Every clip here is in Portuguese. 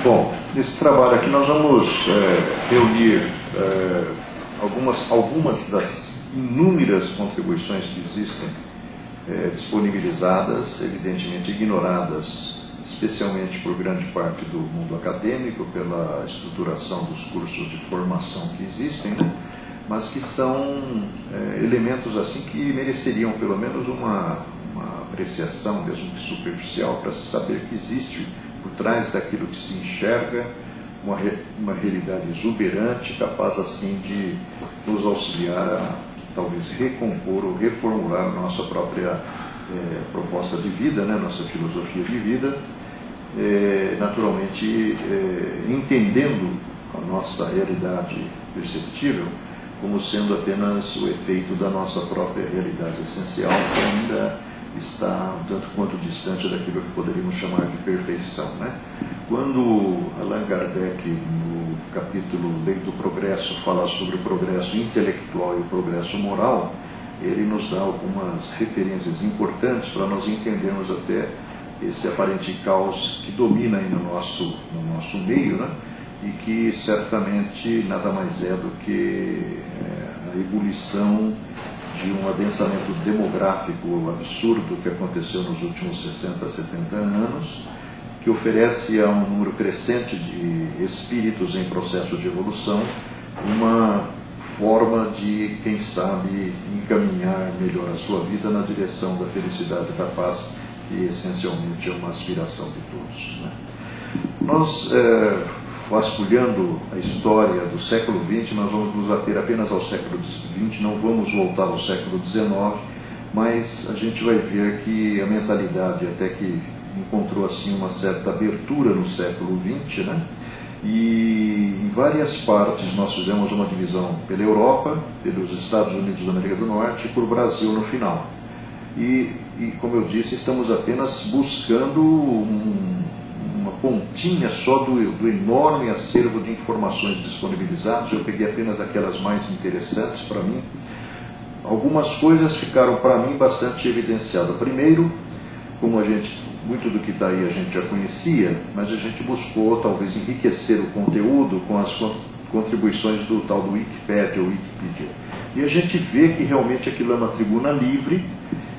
Bom, nesse trabalho aqui nós vamos reunir algumas das inúmeras contribuições que existem disponibilizadas, evidentemente ignoradas, especialmente por grande parte do mundo acadêmico, pela estruturação dos cursos de formação que existem, né? Mas que são elementos assim que mereceriam pelo menos uma apreciação, mesmo que superficial, para saber que existe por trás daquilo que se enxerga uma realidade exuberante, capaz assim de nos auxiliar a talvez recompor ou reformular a nossa própria proposta de vida, né, nossa filosofia de vida, naturalmente entendendo a nossa realidade perceptível como sendo apenas o efeito da nossa própria realidade essencial, que ainda está um tanto quanto distante daquilo que poderíamos chamar de perfeição, né? Quando Allan Kardec, no capítulo Lei do Progresso, fala sobre o progresso intelectual e o progresso moral, ele nos dá algumas referências importantes para nós entendermos até esse aparente caos que domina aí no nosso meio, né? E que certamente nada mais é do que a ebulição de um adensamento demográfico absurdo que aconteceu nos últimos 60, 70 anos, que oferece a um número crescente de espíritos em processo de evolução uma forma de, quem sabe, encaminhar melhor a sua vida na direção da felicidade e da paz, que essencialmente é uma aspiração de todos, né? Nós, vasculhando a história do século XX, nós vamos nos ater apenas ao século XX, não vamos voltar ao século XIX, mas a gente vai ver que a mentalidade até que encontrou assim uma certa abertura no século XX, né? E em várias partes nós fizemos uma divisão pela Europa, pelos Estados Unidos da América do Norte e por Brasil no final. E como eu disse, estamos apenas buscando uma pontinha só do enorme acervo de informações disponibilizadas. Eu peguei apenas aquelas mais interessantes para mim. Algumas coisas ficaram para mim bastante evidenciadas. Primeiro, como muito do que está aí a gente já conhecia, mas a gente buscou talvez enriquecer o conteúdo com as contribuições do tal do Wikipedia ou Wikipedia. E a gente vê que realmente aquilo é uma tribuna livre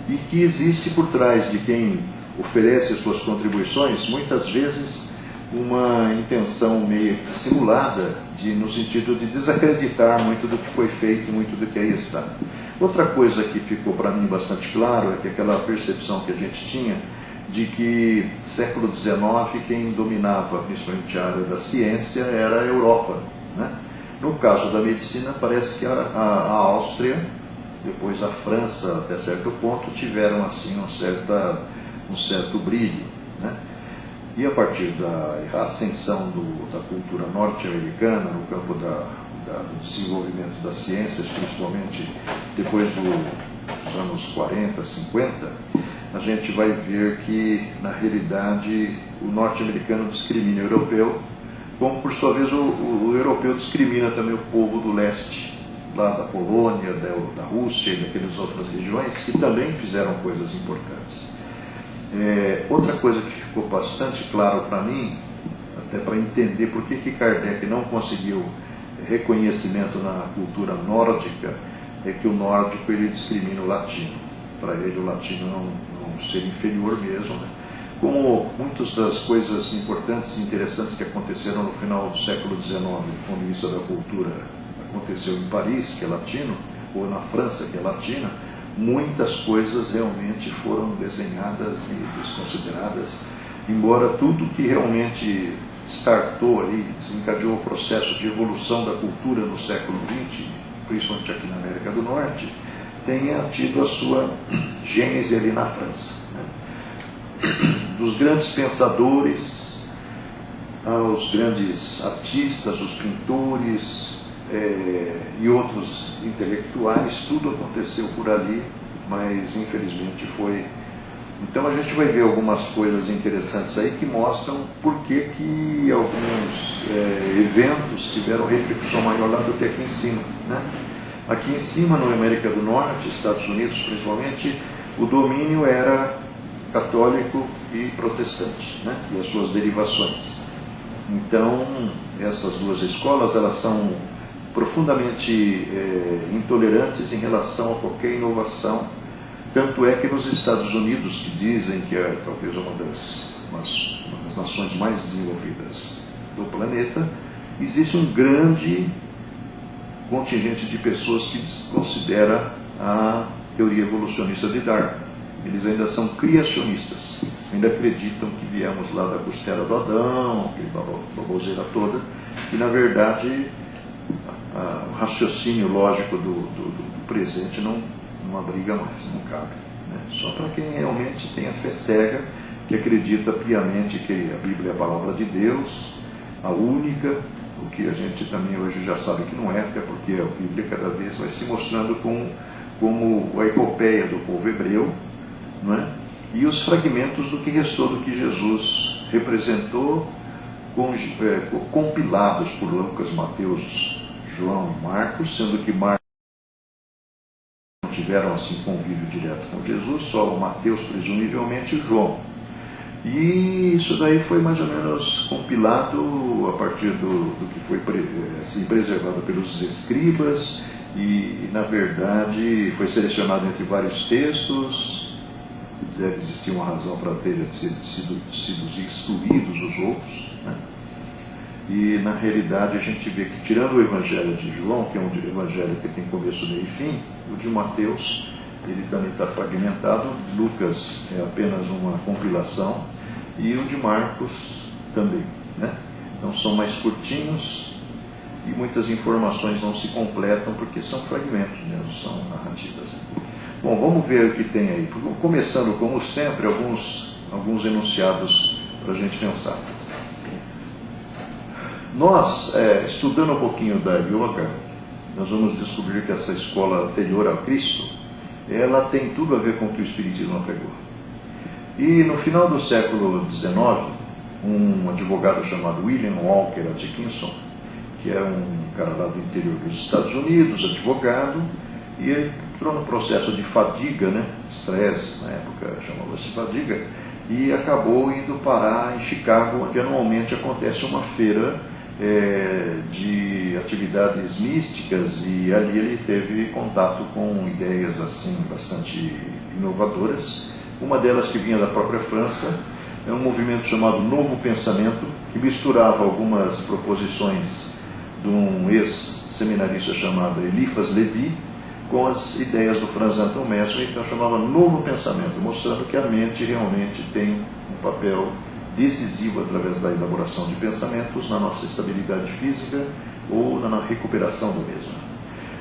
e que existe por trás de quem oferece as suas contribuições, muitas vezes, uma intenção meio simulada, no sentido de desacreditar muito do que foi feito, muito do que aí está. Outra coisa que ficou para mim bastante claro é que aquela percepção que a gente tinha de que, século XIX, quem dominava, principalmente a área da ciência, era a Europa, né? No caso da medicina, parece que a Áustria, depois a França, até certo ponto, tiveram assim um certo brilho, né? E a partir da ascensão da cultura norte-americana no campo do desenvolvimento das ciências, principalmente depois dos anos 40, 50, a gente vai ver que, na realidade, o norte-americano discrimina o europeu, como, por sua vez, o europeu discrimina também o povo do leste, lá da Polônia, da Rússia e daquelas outras regiões, que também fizeram coisas importantes. Outra coisa que ficou bastante claro para mim, até para entender por que Kardec não conseguiu reconhecimento na cultura nórdica, é que o nórdico ele discrimina o latino. Para ele o latino não ser inferior mesmo, né? Como muitas das coisas importantes e interessantes que aconteceram no final do século XIX, do ponto de vista da cultura, aconteceu em Paris, que é latino, ou na França, que é latina, muitas coisas realmente foram desenhadas e desconsideradas, embora tudo que realmente startou ali, desencadeou o processo de evolução da cultura no século XX, principalmente aqui na América do Norte, tenha tido a sua gênese ali na França, né? Dos grandes pensadores aos grandes artistas, os pintores e outros intelectuais, tudo aconteceu por ali, mas infelizmente foi. Então a gente vai ver algumas coisas interessantes aí que mostram por que alguns eventos tiveram repercussão maior lá do que aqui em cima, né? Aqui em cima, na América do Norte, Estados Unidos principalmente, o domínio era católico e protestante, né? E as suas derivações. Então, essas duas escolas, elas são profundamente intolerantes em relação a qualquer inovação. Tanto é que nos Estados Unidos, que dizem que é talvez uma das nações mais desenvolvidas do planeta, existe um grande contingente de pessoas que considera a teoria evolucionista de Darwin. Eles ainda são criacionistas, ainda acreditam que viemos lá da costela do Adão, aquele baboseira toda, e na verdade o raciocínio lógico do presente não abriga mais, não cabe. Né? Só para quem realmente tem a fé cega, que acredita piamente que a Bíblia é a palavra de Deus, a única, o que a gente também hoje já sabe que não é, até porque a Bíblia cada vez vai se mostrando como a epopeia do povo hebreu, não é? E os fragmentos do que restou do que Jesus representou, compilados por Lucas, Mateus, João e Marcos, sendo que Marcos não tiveram assim convívio direto com Jesus, só o Mateus presumivelmente e João. E isso daí foi mais ou menos compilado a partir do que foi assim, preservado pelos escribas e na verdade foi selecionado entre vários textos. Deve existir uma razão para terem sido excluídos os outros, né? E na realidade a gente vê que, tirando o Evangelho de João, que é um evangelho que tem começo, meio e fim, o de Mateus ele também está fragmentado, Lucas é apenas uma compilação e o de Marcos também, né? Então são mais curtinhos e muitas informações não se completam porque são fragmentos mesmo, são narrativas. Bom, vamos ver o que tem aí. Começando, como sempre, alguns enunciados para a gente pensar. Nós, estudando um pouquinho da yoga, nós vamos descobrir que essa escola anterior a Cristo, ela tem tudo a ver com o que o Espiritismo pregou. E no final do século XIX, um advogado chamado William Walker Atkinson, que é um cara lá do interior dos Estados Unidos, advogado, e ele entrou num processo de fadiga, né? Estresse, na época chamava-se fadiga, e acabou indo parar em Chicago, onde anualmente acontece uma feira de atividades místicas, e ali ele teve contato com ideias assim bastante inovadoras. Uma delas, que vinha da própria França, é um movimento chamado Novo Pensamento, que misturava algumas proposições de um ex-seminarista chamado Eliphas Levi com as ideias do Franz Anton Mesmer, então chamava Novo Pensamento, mostrando que a mente realmente tem um papel decisivo através da elaboração de pensamentos na nossa estabilidade física ou na recuperação do mesmo.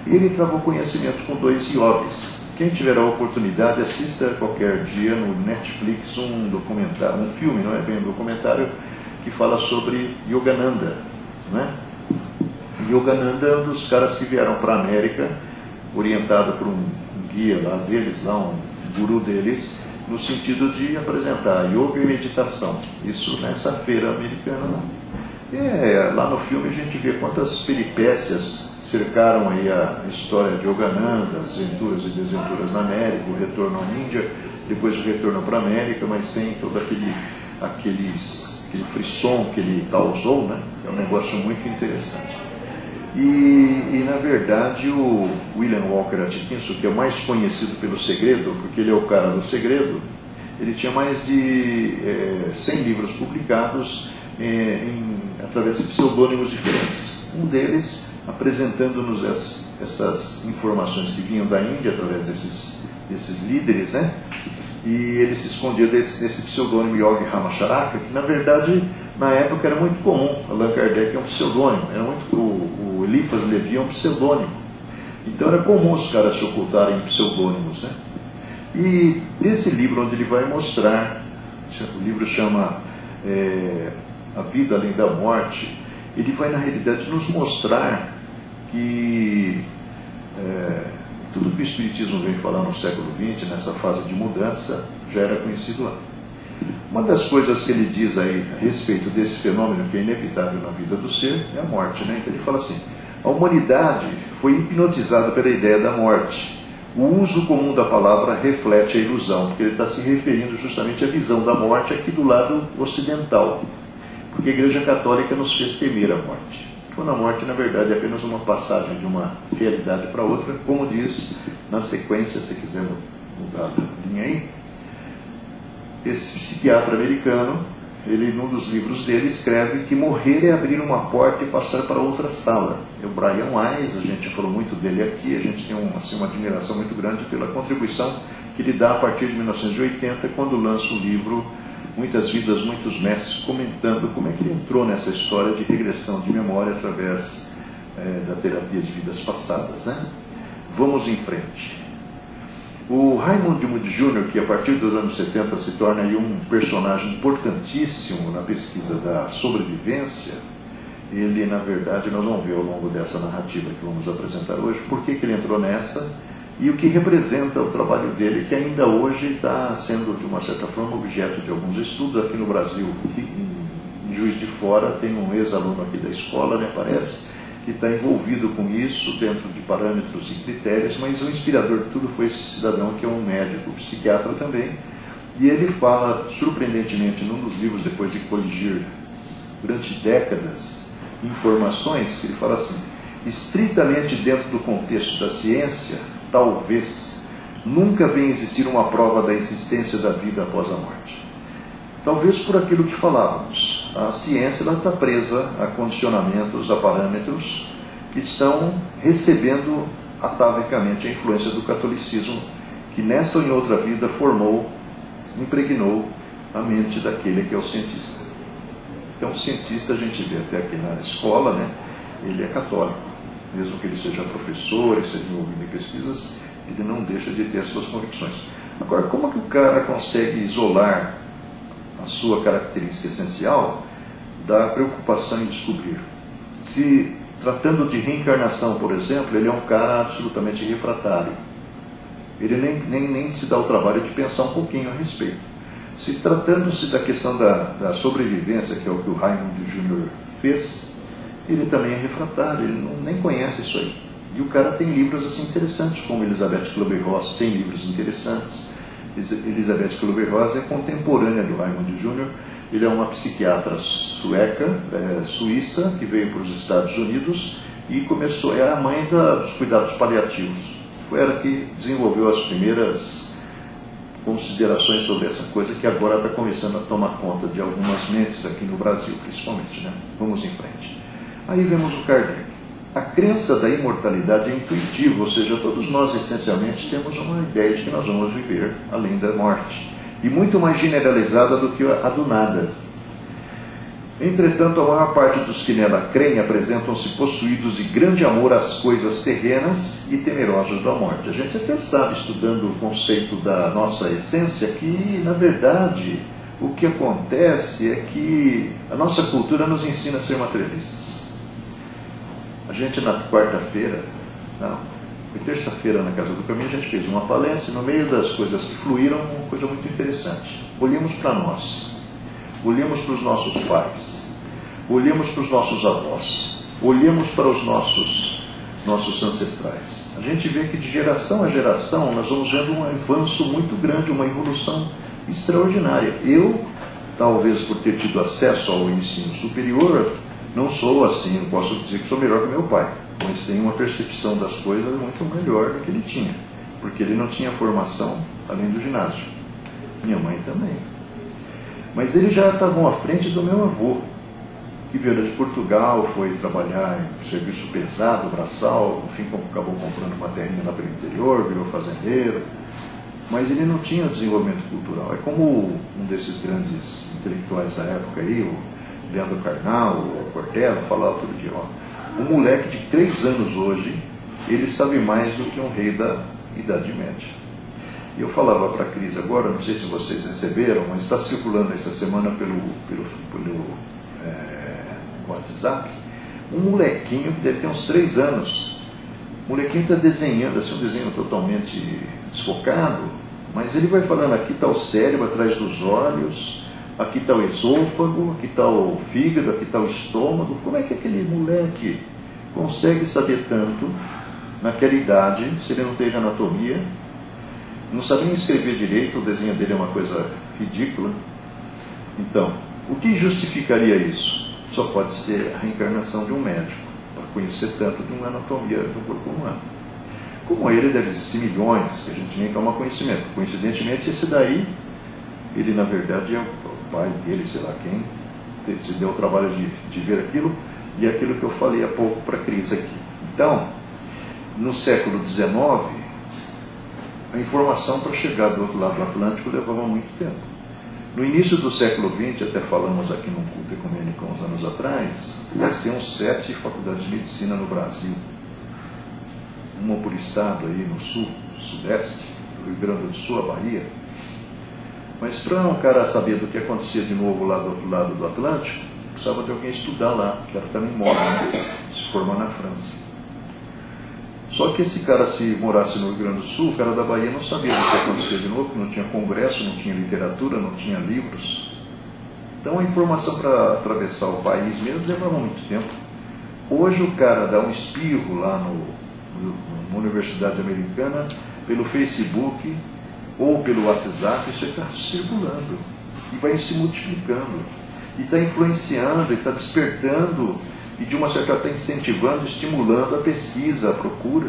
E ele travou conhecimento com dois yogis. Quem tiver a oportunidade, assista qualquer dia no Netflix um documentário, um filme, não é bem um documentário, que fala sobre Yogananda, né? Yogananda é um dos caras que vieram para a América, orientado por um guia lá deles, lá um guru deles, no sentido de apresentar yoga e meditação. Isso nessa feira americana. Lá no filme a gente vê quantas peripécias cercaram aí a história de Yogananda, as venturas e desventuras na América, o retorno à Índia, depois o retorno para a América, mas sem todo aquele frisson que ele causou, né? É um negócio muito interessante. E na verdade o William Walker Atkinson, que é o mais conhecido pelo Segredo, porque ele é o cara do Segredo, ele tinha mais de 100 livros publicados através de pseudônimos diferentes. Um deles apresentando-nos essas informações que vinham da Índia através desses líderes, né? E ele se escondia desse pseudônimo Yogi Ramacharaka, que na verdade na época era muito comum. Allan Kardec é um pseudônimo, o Eliphas Levi é um pseudônimo. Então era comum os caras se ocultarem em pseudônimos, né? E esse livro, onde ele vai mostrar, o livro chama A Vida Além da Morte, ele vai na realidade nos mostrar que tudo que o Espiritismo vem falar no século XX, nessa fase de mudança, já era conhecido lá. Uma das coisas que ele diz aí a respeito desse fenômeno que é inevitável na vida do ser é a morte, né? Então ele fala assim: a humanidade foi hipnotizada pela ideia da morte. O uso comum da palavra reflete a ilusão, porque ele está se referindo justamente à visão da morte aqui do lado ocidental. Porque a Igreja Católica nos fez temer a morte. Quando a morte, na verdade, é apenas uma passagem de uma realidade para outra, como diz na sequência, se quiser mudar a linha aí, esse psiquiatra americano, ele, num dos livros dele, escreve que morrer é abrir uma porta e passar para outra sala. É o Brian Weiss, a gente falou muito dele aqui, a gente tem uma admiração muito grande pela contribuição que ele dá a partir de 1980, quando lança o livro Muitas Vidas, Muitos Mestres, comentando como é que ele entrou nessa história de regressão de memória através da terapia de vidas passadas, né? Vamos em frente. O Raymond Moody Jr., que a partir dos anos 70 se torna aí um personagem importantíssimo na pesquisa da sobrevivência, ele, na verdade, nós vamos ver ao longo dessa narrativa que vamos apresentar hoje, por que ele entrou nessa e o que representa o trabalho dele, que ainda hoje está sendo, de uma certa forma, objeto de alguns estudos aqui no Brasil. Em Juiz de Fora tem um ex-aluno aqui da escola, né, parece, que está envolvido com isso dentro de parâmetros e critérios, mas o inspirador de tudo foi esse cidadão que é um médico, psiquiatra também, e ele fala, surpreendentemente, num dos livros, depois de coligir durante décadas informações, ele fala assim: estritamente dentro do contexto da ciência, talvez nunca venha existir uma prova da existência da vida após a morte. Talvez por aquilo que falávamos. A ciência está presa a condicionamentos, a parâmetros que estão recebendo atavicamente a influência do catolicismo, que nessa ou em outra vida formou, impregnou a mente daquele que é o cientista. Então, o cientista, a gente vê até aqui na escola, né, ele é católico. Mesmo que ele seja professor e seja envolvido em pesquisas, ele não deixa de ter as suas convicções. Agora, como que o cara consegue isolar a sua característica essencial da preocupação em descobrir? Se, tratando de reencarnação, por exemplo, ele é um cara absolutamente refratário. Ele nem se dá o trabalho de pensar um pouquinho a respeito. Se tratando-se da questão da sobrevivência, que é o que o Raymond Jr. fez, ele também é refratário, ele nem conhece isso aí. E o cara tem livros assim interessantes, como Elizabeth Kübler-Ross tem livros interessantes. Elizabeth Kübler-Ross é contemporânea do Raymond Jr., ele é uma psiquiatra suíça, que veio para os Estados Unidos e começou, é a mãe dos cuidados paliativos. Foi ela que desenvolveu as primeiras considerações sobre essa coisa, que agora está começando a tomar conta de algumas mentes aqui no Brasil, principalmente, né? Vamos em frente. Aí vemos o Kardec. A crença da imortalidade é intuitiva, ou seja, todos nós essencialmente temos uma ideia de que nós vamos viver além da morte, e muito mais generalizada do que a do nada. Entretanto, a maior parte dos que nela creem apresentam-se possuídos de grande amor às coisas terrenas e temerosos da morte. A gente até sabe, estudando o conceito da nossa essência, que, na verdade, o que acontece é que a nossa cultura nos ensina a ser materialistas. A gente, na quarta-feira, foi terça-feira na Casa do Caminho, a gente fez uma palestra, e no meio das coisas que fluíram, uma coisa muito interessante. Olhamos para nós, olhamos para os nossos pais, olhamos para os nossos avós, olhamos para os nossos ancestrais. A gente vê que de geração a geração nós vamos vendo um avanço muito grande, uma evolução extraordinária. Eu, talvez por ter tido acesso ao ensino superior, não sou assim, não posso dizer que sou melhor que meu pai, mas tenho uma percepção das coisas muito melhor do que ele tinha, porque ele não tinha formação além do ginásio. Minha mãe também. Mas eles já estavam à frente do meu avô, que veio de Portugal, foi trabalhar em serviço pesado, braçal, no fim acabou comprando uma terrinha lá pelo interior, virou fazendeiro, mas ele não tinha desenvolvimento cultural. É como um desses grandes intelectuais da época aí, o Leandro Carnal, o Cortella, falava todo dia, um moleque de 3 anos hoje, ele sabe mais do que um rei da Idade Média. E eu falava para a Cris agora, não sei se vocês receberam, mas está circulando essa semana pelo WhatsApp, um molequinho que deve ter uns 3 anos. O molequinho está desenhando, assim, um desenho totalmente desfocado, mas ele vai falando, aqui está o cérebro atrás dos olhos, aqui está o esôfago, aqui está o fígado, aqui está o estômago. Como é que aquele moleque consegue saber tanto naquela idade, se ele não teve anatomia, não sabe nem escrever direito, o desenho dele é uma coisa ridícula. Então, O que justificaria isso? Só pode ser a reencarnação de um médico, para conhecer tanto de uma anatomia do corpo humano. Como ele, deve existir milhões, que a gente nem toma conhecimento. Coincidentemente, esse daí, ele na verdade é o pai dele, sei lá quem, se deu o trabalho de ver aquilo, e é aquilo que eu falei há pouco para a Cris aqui. Então, no século XIX, a informação para chegar do outro lado do Atlântico levava muito tempo. No início do século XX, até falamos aqui num culto ecumênico uns anos atrás, nós temos 7 faculdades de medicina no Brasil. Uma por estado aí no sul, sudeste, do Rio Grande do Sul, a Bahia. Mas para um cara saber do que acontecia de novo lá do outro lado do Atlântico, precisava de alguém estudar lá, que era também mora, se formar na França. Só que esse cara, se morasse no Rio Grande do Sul, o cara da Bahia não sabia do que acontecia de novo, não tinha congresso, não tinha literatura, não tinha livros. Então a informação para atravessar o país mesmo levava muito tempo. Hoje o cara dá um espirro lá numa universidade americana, pelo Facebook ou pelo WhatsApp, isso está circulando e vai se multiplicando. E está influenciando, e está despertando, e de uma certa forma está incentivando, estimulando a pesquisa, a procura.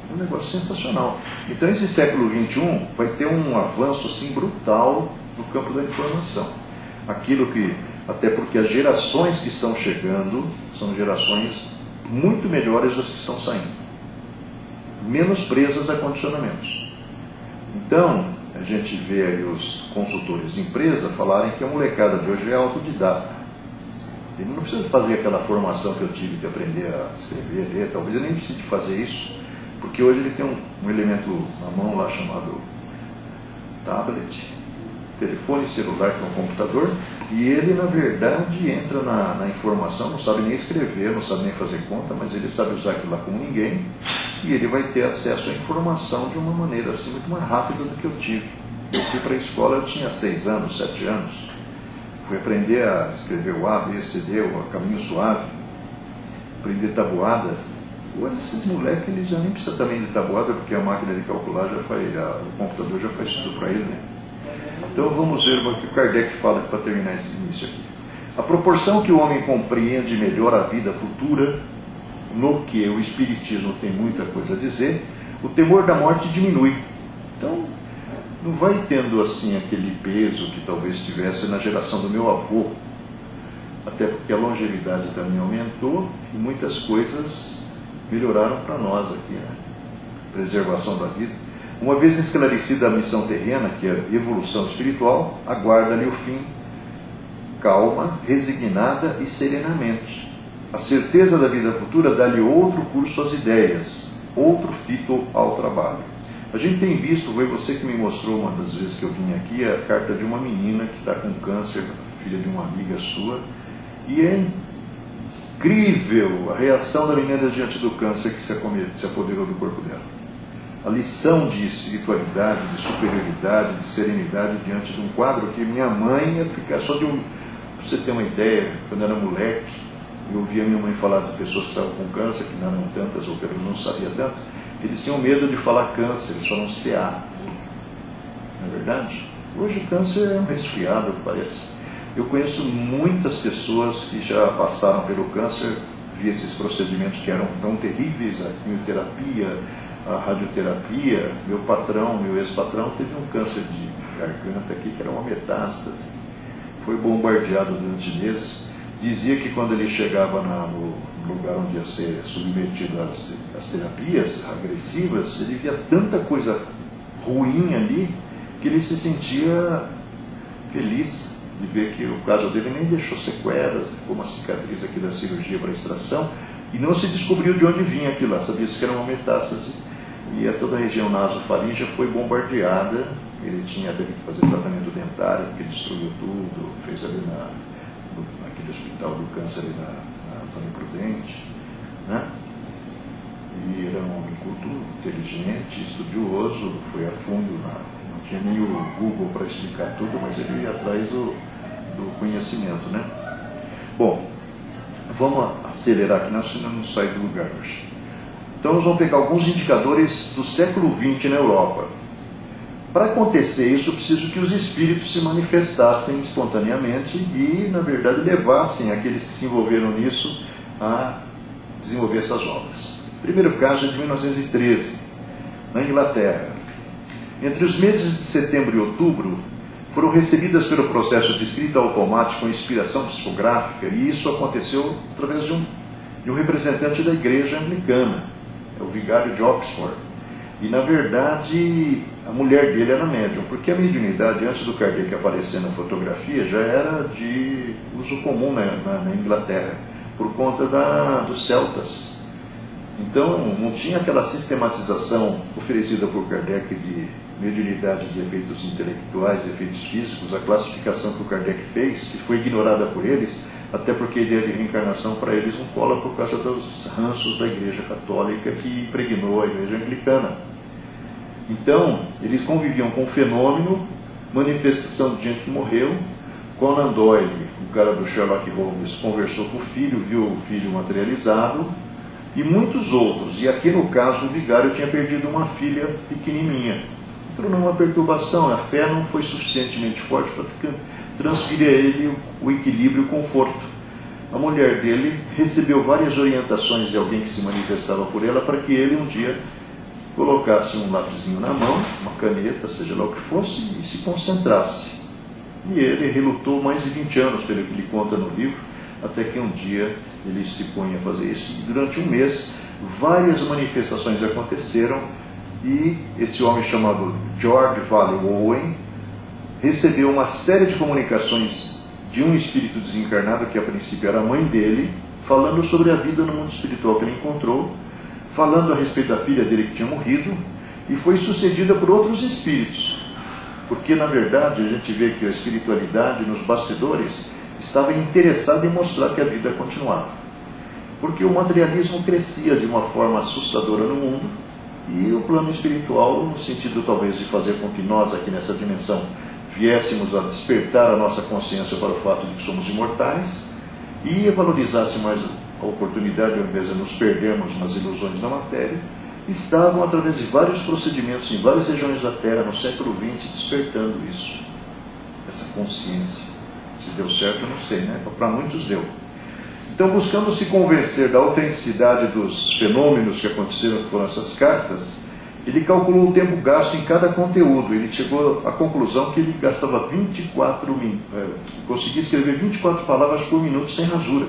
É um negócio sensacional. Então esse século XXI vai ter um avanço assim brutal no campo da informação. Aquilo que, até porque as gerações que estão chegando são gerações muito melhores das que estão saindo, menos presas a condicionamentos. Então, a gente vê aí os consultores de empresa falarem que a molecada de hoje é autodidata. Ele não precisa fazer aquela formação que eu tive de aprender a escrever, ler, talvez ele nem precise fazer isso, porque hoje ele tem um elemento na mão lá chamado tablet, telefone celular, que é um computador, e ele, na verdade, entra na informação, não sabe nem escrever, não sabe nem fazer conta, mas ele sabe usar aquilo lá como ninguém, e ele vai ter acesso à informação de uma maneira assim muito mais rápida do que eu tive. Eu fui para a escola, eu tinha 6 anos, 7 anos, fui aprender a escrever o A, B, C, D, o caminho suave, aprender tabuada. Hoje esses moleques, eles já nem precisam também de tabuada, porque a máquina de calcular já faz, o computador já faz tudo para ele, né? Então vamos ver o que o Kardec fala para terminar esse início aqui. A proporção que o homem compreende melhor a vida futura, no que o Espiritismo tem muita coisa a dizer, o temor da morte diminui. Então, não vai tendo assim aquele peso que talvez tivesse na geração do meu avô, até porque a longevidade também aumentou e muitas coisas melhoraram para nós aqui, né? Preservação da vida. Uma vez esclarecida a missão terrena, que é a evolução espiritual, aguarda-lhe o fim, calma, resignada e serenamente. A certeza da vida futura dá-lhe outro curso às ideias, outro fito ao trabalho. A gente tem visto, foi você que me mostrou uma das vezes que eu vim aqui, a carta de uma menina que está com câncer, filha de uma amiga sua, e é incrível a reação da menina diante do câncer que se apoderou do corpo dela. A lição de espiritualidade, de superioridade, de serenidade diante de um quadro que minha mãe ia ficar só de um... Pra você ter uma ideia, quando eu era moleque, eu ouvia minha mãe falar de pessoas que estavam com câncer, que não eram tantas, ou que eu não sabia tanto, eles tinham medo de falar câncer, eles falam CA. Não é verdade? Hoje o câncer é um resfriado, parece. Eu conheço muitas pessoas que já passaram pelo câncer, vi esses procedimentos que eram tão terríveis, a quimioterapia, a radioterapia. Meu patrão, meu ex-patrão, teve um câncer de garganta aqui, que era uma metástase. Foi bombardeado durante meses. Dizia que quando ele chegava no lugar onde ia ser submetido às terapias agressivas, ele via tanta coisa ruim ali, que ele se sentia feliz de ver que o caso dele nem deixou sequelas, ficou uma cicatriz aqui da cirurgia para extração, e não se descobriu de onde vinha aquilo lá, sabia-se que era uma metástase, e toda a região nasofaríngea foi bombardeada. Ele teve que fazer tratamento dentário, porque destruiu tudo, fez ali naquele hospital do câncer ali na Antônio Prudente, né? E era um homem culto, inteligente, estudioso, foi a fundo, não tinha nem o Google para explicar tudo, mas ele ia atrás do conhecimento, né? Bom, vamos acelerar aqui, senão não sai do lugar hoje. Então nós vamos pegar alguns indicadores do século XX na Europa. Para acontecer isso, eu preciso que os espíritos se manifestassem espontaneamente e, na verdade, levassem aqueles que se envolveram nisso a desenvolver essas obras. O primeiro caso é de 1913, na Inglaterra. Entre os meses de setembro e outubro, foram recebidas pelo processo de escrita automática com inspiração psicográfica, e isso aconteceu através de um representante da igreja anglicana, o vigário de Oxford. E, na verdade, a mulher dele era médium, porque a mediunidade, antes do Kardec aparecer na fotografia, já era de uso comum na Inglaterra, por conta dos celtas. Então, não tinha aquela sistematização oferecida por Kardec de mediunidade de efeitos intelectuais, de efeitos físicos. A classificação que o Kardec fez, que foi ignorada por eles, até porque a ideia de reencarnação para eles não cola por causa dos ranços da Igreja Católica que impregnou a Igreja Anglicana. Então, eles conviviam com o fenômeno, manifestação de gente que morreu. Conan Doyle, o cara do Sherlock Holmes, conversou com o filho, viu o filho materializado, e muitos outros. E aqui no caso o vigário tinha perdido uma filha pequenininha. Entrou numa perturbação, a fé não foi suficientemente forte para transferir a ele o equilíbrio e o conforto. A mulher dele recebeu várias orientações de alguém que se manifestava por ela para que ele um dia colocasse um lapisinho na mão, uma caneta, seja lá o que fosse, e se concentrasse. E ele relutou mais de 20 anos, pelo que ele conta no livro, até que um dia ele se põe a fazer isso. E durante um mês, várias manifestações aconteceram, e esse homem chamado George Valley Owen recebeu uma série de comunicações de um espírito desencarnado, que a princípio era a mãe dele, falando sobre a vida no mundo espiritual que ele encontrou, falando a respeito da filha dele que tinha morrido, e foi sucedida por outros espíritos. Porque, na verdade, a gente vê que a espiritualidade nos bastidores estava interessada em mostrar que a vida continuava. Porque o materialismo crescia de uma forma assustadora no mundo, e o plano espiritual, no sentido talvez de fazer com que nós aqui nessa dimensão viéssemos a despertar a nossa consciência para o fato de que somos imortais, e valorizasse mais a oportunidade, ao invés de nos perdermos nas ilusões da matéria, estavam, através de vários procedimentos em várias regiões da Terra, no século XX, despertando isso, essa consciência. Se deu certo, eu não sei, né? Para muitos deu. Então, buscando se convencer da autenticidade dos fenômenos que aconteceram com essas cartas, ele calculou o tempo gasto em cada conteúdo. Ele chegou à conclusão que ele gastava conseguia escrever 24 palavras por minuto sem rasura.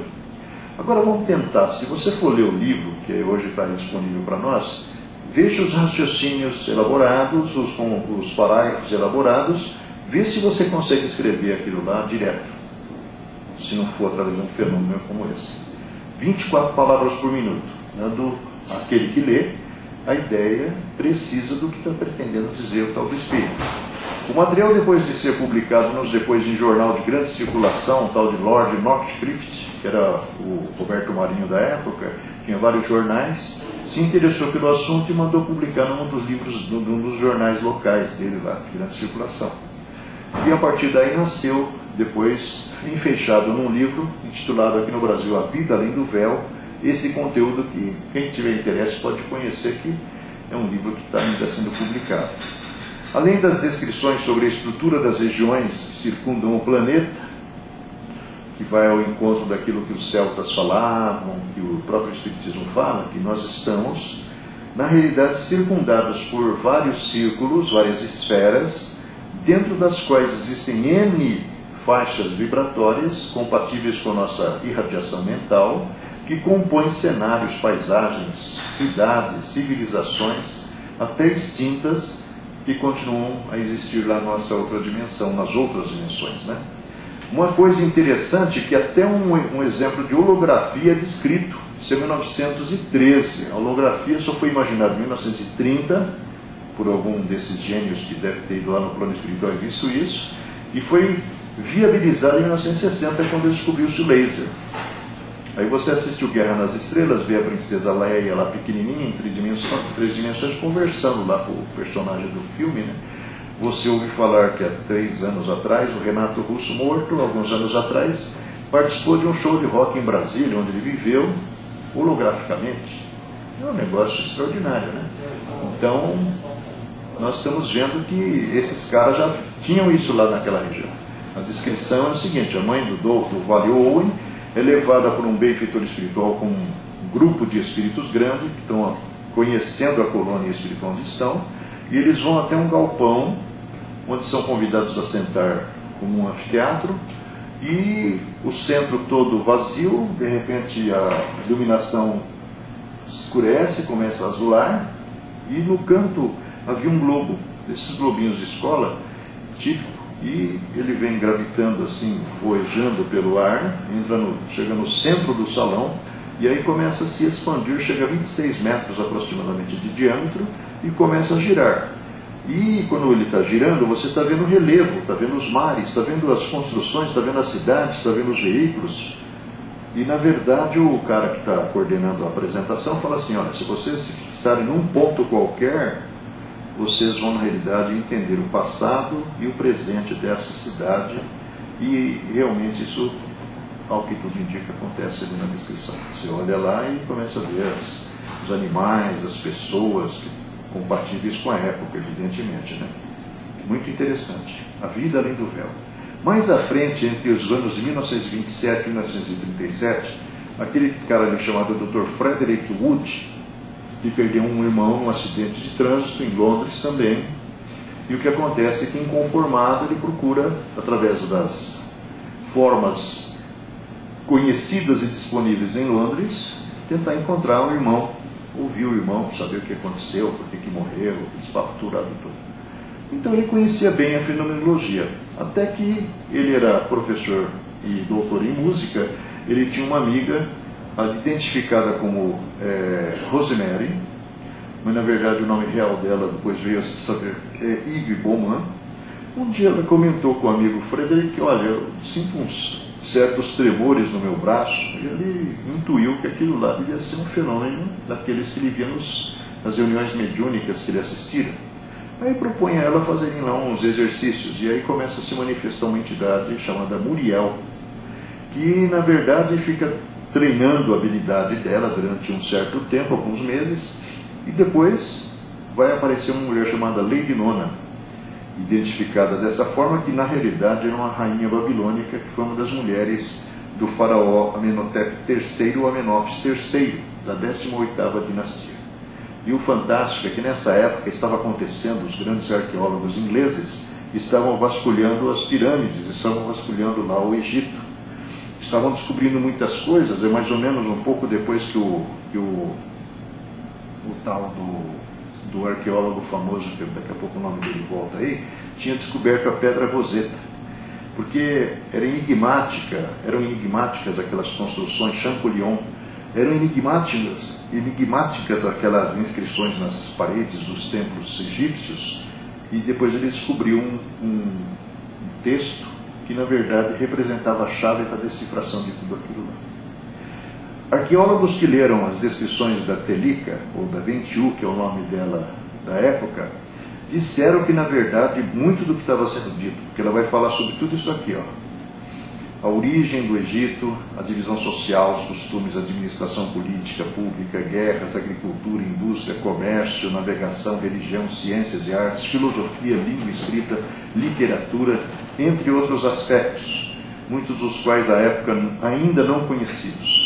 Agora vamos tentar, se você for ler o livro, que hoje está disponível para nós, veja os raciocínios elaborados, os parágrafos elaborados, vê se você consegue escrever aquilo lá direto, se não for através de um fenômeno como esse. 24 palavras por minuto, dando àquele que lê a ideia precisa do que está pretendendo dizer o tal do espírito. O material, depois de ser publicado depois em jornal de grande circulação, o tal de Lord Knockshrift, que era o Roberto Marinho da época, tinha vários jornais, se interessou pelo assunto e mandou publicar num dos livros, num dos jornais locais dele lá, de grande circulação. E a partir daí nasceu, depois, enfeixado num livro, intitulado aqui no Brasil A Vida Além do Véu, esse conteúdo que quem tiver interesse pode conhecer, que é um livro que está ainda sendo publicado. Além das descrições sobre a estrutura das regiões que circundam o planeta, que vai ao encontro daquilo que os celtas falavam, que o próprio Espiritismo fala, que nós estamos, na realidade, circundados por vários círculos, várias esferas, dentro das quais existem N faixas vibratórias compatíveis com a nossa irradiação mental, que compõem cenários, paisagens, cidades, civilizações, até extintas, que continuam a existir lá na nossa outra dimensão, nas outras dimensões, né? Uma coisa interessante é que até um exemplo de holografia é descrito, isso é 1913. A holografia só foi imaginada em 1930, por algum desses gênios que deve ter ido lá no plano espiritual e visto isso, e foi viabilizada em 1960, quando descobriu-se o laser. Aí você assistiu Guerra nas Estrelas, vê a princesa Leia lá pequenininha, em três dimensões, conversando lá com o personagem do filme, né? Você ouve falar que há 3 anos atrás, o Renato Russo, morto, alguns anos atrás, participou de um show de rock em Brasília, onde ele viveu holograficamente. É um negócio extraordinário, né? Então, nós estamos vendo que esses caras já tinham isso lá naquela região. A descrição é o seguinte: a mãe do Vale Owen é levada por um benfeitor espiritual com um grupo de espíritos grandes que estão conhecendo a colônia espiritual onde estão, e eles vão até um galpão onde são convidados a sentar como um anfiteatro, e o centro todo vazio. De repente a iluminação escurece, começa a azular, e no canto havia um globo, esses globinhos de escola, típico, e ele vem gravitando assim, voejando pelo ar, chega no centro do salão, e aí começa a se expandir, chega a 26 metros aproximadamente de diâmetro, e começa a girar. E quando ele está girando, você está vendo o relevo, está vendo os mares, está vendo as construções, está vendo as cidades, está vendo os veículos. E na verdade o cara que está coordenando a apresentação fala assim: olha, se vocês se fixarem num ponto qualquer, vocês vão na realidade entender o passado e o presente dessa cidade. E realmente isso, ao que tudo indica, acontece ali na descrição. Você olha lá e começa a ver os animais, as pessoas que compartilham isso com a época, evidentemente, né? Muito interessante. A vida além do véu. Mais à frente, entre os anos de 1927 e 1937, aquele cara ali chamado Dr. Frederick Wood, que perdeu um irmão num acidente de trânsito em Londres também. E o que acontece é que, inconformado, ele procura, através das formas conhecidas e disponíveis em Londres, tentar encontrar o irmão, ouvir o irmão, saber o que aconteceu, por que morreu, despaturado tudo. Então ele conhecia bem a fenomenologia, até que ele era professor e doutor em música. Ele tinha uma amiga identificada como Rosemary, mas na verdade o nome real dela depois veio a se saber é Yves Beaumont. Um dia ela comentou com o amigo Frederick: olha, eu sinto uns certos tremores no meu braço. E ele intuiu que aquilo lá devia ser um fenômeno daqueles que ele via nas reuniões mediúnicas que ele assistira. Aí propõe a ela fazerem lá uns exercícios, e aí começa a se manifestar uma entidade chamada Muriel, que na verdade fica treinando a habilidade dela durante um certo tempo, alguns meses, e depois vai aparecer uma mulher chamada Lady Nona, identificada dessa forma, que na realidade era uma rainha babilônica, que foi uma das mulheres do faraó Amenhotep III ou Amenófis III, da 18ª dinastia. E o fantástico é que nessa época estava acontecendo, os grandes arqueólogos ingleses estavam vasculhando as pirâmides, estavam vasculhando lá o Egito, estavam descobrindo muitas coisas. É mais ou menos um pouco depois que o tal do arqueólogo famoso, que daqui a pouco o nome dele volta aí, tinha descoberto a Pedra Roseta, porque eram enigmáticas aquelas construções, Champollion, eram enigmáticas aquelas inscrições nas paredes dos templos egípcios. E depois ele descobriu um texto que na verdade representava a chave para a decifração de tudo aquilo lá. Arqueólogos que leram as descrições da Telica, ou da Ventiu, que é o nome dela da época, disseram que na verdade muito do que estava sendo dito, porque ela vai falar sobre tudo isso aqui, a origem do Egito, a divisão social, os costumes, a administração política, pública, guerras, agricultura, indústria, comércio, navegação, religião, ciências e artes, filosofia, língua escrita, literatura, entre outros aspectos, muitos dos quais à época ainda não conhecidos.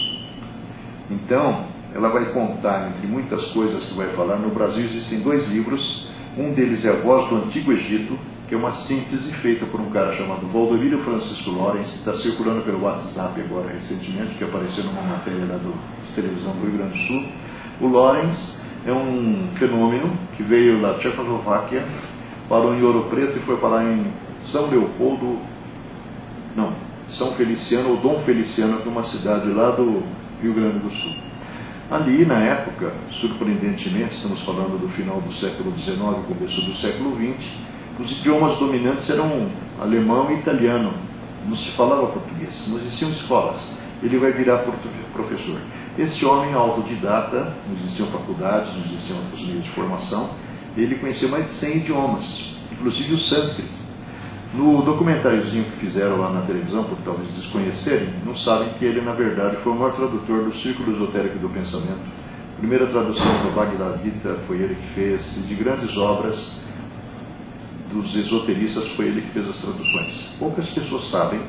Então, ela vai contar, entre muitas coisas que vai falar, no Brasil existem 2 livros, um deles é A Voz do Antigo Egito, que é uma síntese feita por um cara chamado Valdomiro Francisco Lawrence, que está circulando pelo WhatsApp agora recentemente, que apareceu numa matéria lá da televisão do Rio Grande do Sul. O Lawrence é um fenômeno que veio da Tchecoslováquia, parou em Ouro Preto e foi parar em São Feliciano, ou Dom Feliciano, que é uma cidade lá do Rio Grande do Sul. Ali, na época, surpreendentemente, estamos falando do final do século XIX, começo do século XX, os idiomas dominantes eram alemão e italiano. Não se falava português, não existiam escolas. Ele vai virar professor. Esse homem autodidata, não existiam faculdades, não existiam outros meios de formação, ele conheceu mais de 100 idiomas, inclusive o sânscrito. No documentáriozinho que fizeram lá na televisão, por talvez desconhecerem, não sabem que ele, na verdade, foi o maior tradutor do Círculo Esotérico do Pensamento. A primeira tradução do Bhagavad Gita foi ele que fez, de grandes obras. dos esoteristas foi ele que fez as traduções. Poucas pessoas sabem,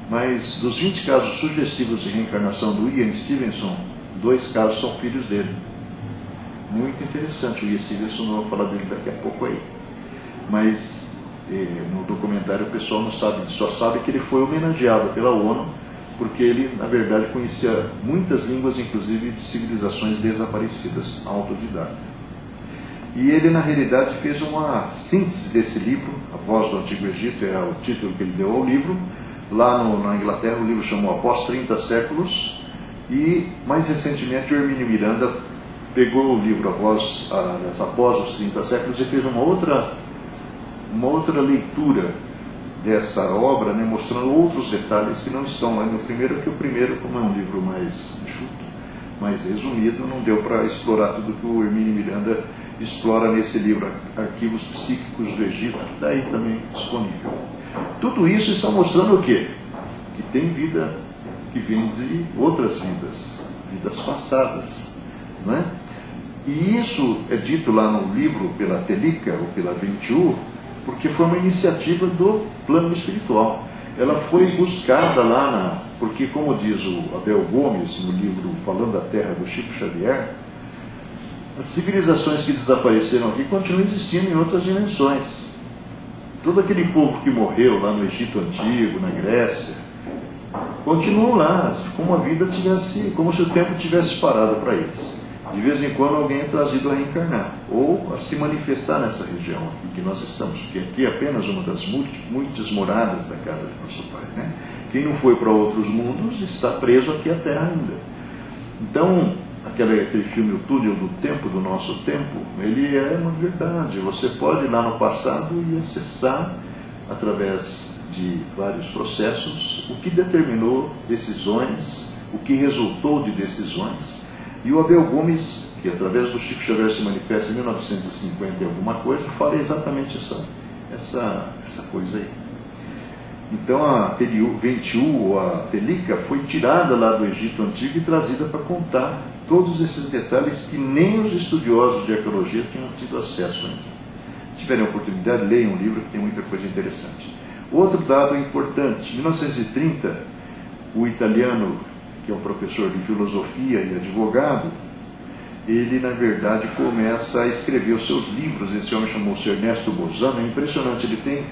mas dos 20 casos sugestivos de reencarnação do Ian Stevenson, 2 casos são filhos dele. Muito interessante. O Ian Stevenson, não vou falar dele daqui a pouco aí. Mas no documentário o pessoal não sabe, só sabe que ele foi homenageado pela ONU, porque ele, na verdade, conhecia muitas línguas, inclusive de civilizações desaparecidas, autodidata. E ele, na realidade, fez uma síntese desse livro, A Voz do Antigo Egito, é o título que ele deu ao livro. Lá na Inglaterra, o livro chamou Após 30 Séculos, e, mais recentemente, o Hermínio Miranda pegou o livro Após os 30 Séculos e fez uma outra leitura dessa obra, né, mostrando outros detalhes que não estão lá no primeiro, que o primeiro, como é um livro mais enxuto, mais resumido, não deu para explorar tudo que o Hermínio Miranda explora nesse livro, Arquivos Psíquicos do Egito, que está aí também disponível. Tudo isso está mostrando o quê? Que tem vida que vem de outras vidas, vidas passadas, não é? E isso é dito lá no livro pela Telica, ou pela Ventiu, porque foi uma iniciativa do plano espiritual. Ela foi buscada lá, porque, como diz o Abel Gomes, no livro Falando da Terra, do Chico Xavier, as civilizações que desapareceram aqui continuam existindo em outras dimensões. Todo aquele povo que morreu lá no Egito Antigo, na Grécia, continuam lá, como a vida tivesse, como se o tempo tivesse parado para eles. De vez em quando alguém é trazido a reencarnar, ou a se manifestar nessa região aqui que nós estamos, que aqui é apenas uma das muitas moradas da casa de nosso Pai, né? Quem não foi para outros mundos está preso aqui à Terra ainda. Então, aquele filme O Túnel do Tempo, do Nosso Tempo, ele é uma verdade. Você pode ir lá no passado e acessar, através de vários processos, o que determinou decisões, o que resultou de decisões. E o Abel Gomes, que através do Chico Xavier se manifesta em 1950 e alguma coisa, fala exatamente essa coisa aí. Então a Ventiu, ou a Telica, foi tirada lá do Egito Antigo e trazida para contar todos esses detalhes que nem os estudiosos de arqueologia tinham tido acesso ainda. Se tiverem oportunidade, leiam um livro que tem muita coisa interessante. Outro dado importante, em 1930, o italiano, que é um professor de filosofia e advogado, ele, na verdade, começa a escrever os seus livros. Esse homem chamou-se Ernesto Bozano. É impressionante, ele tem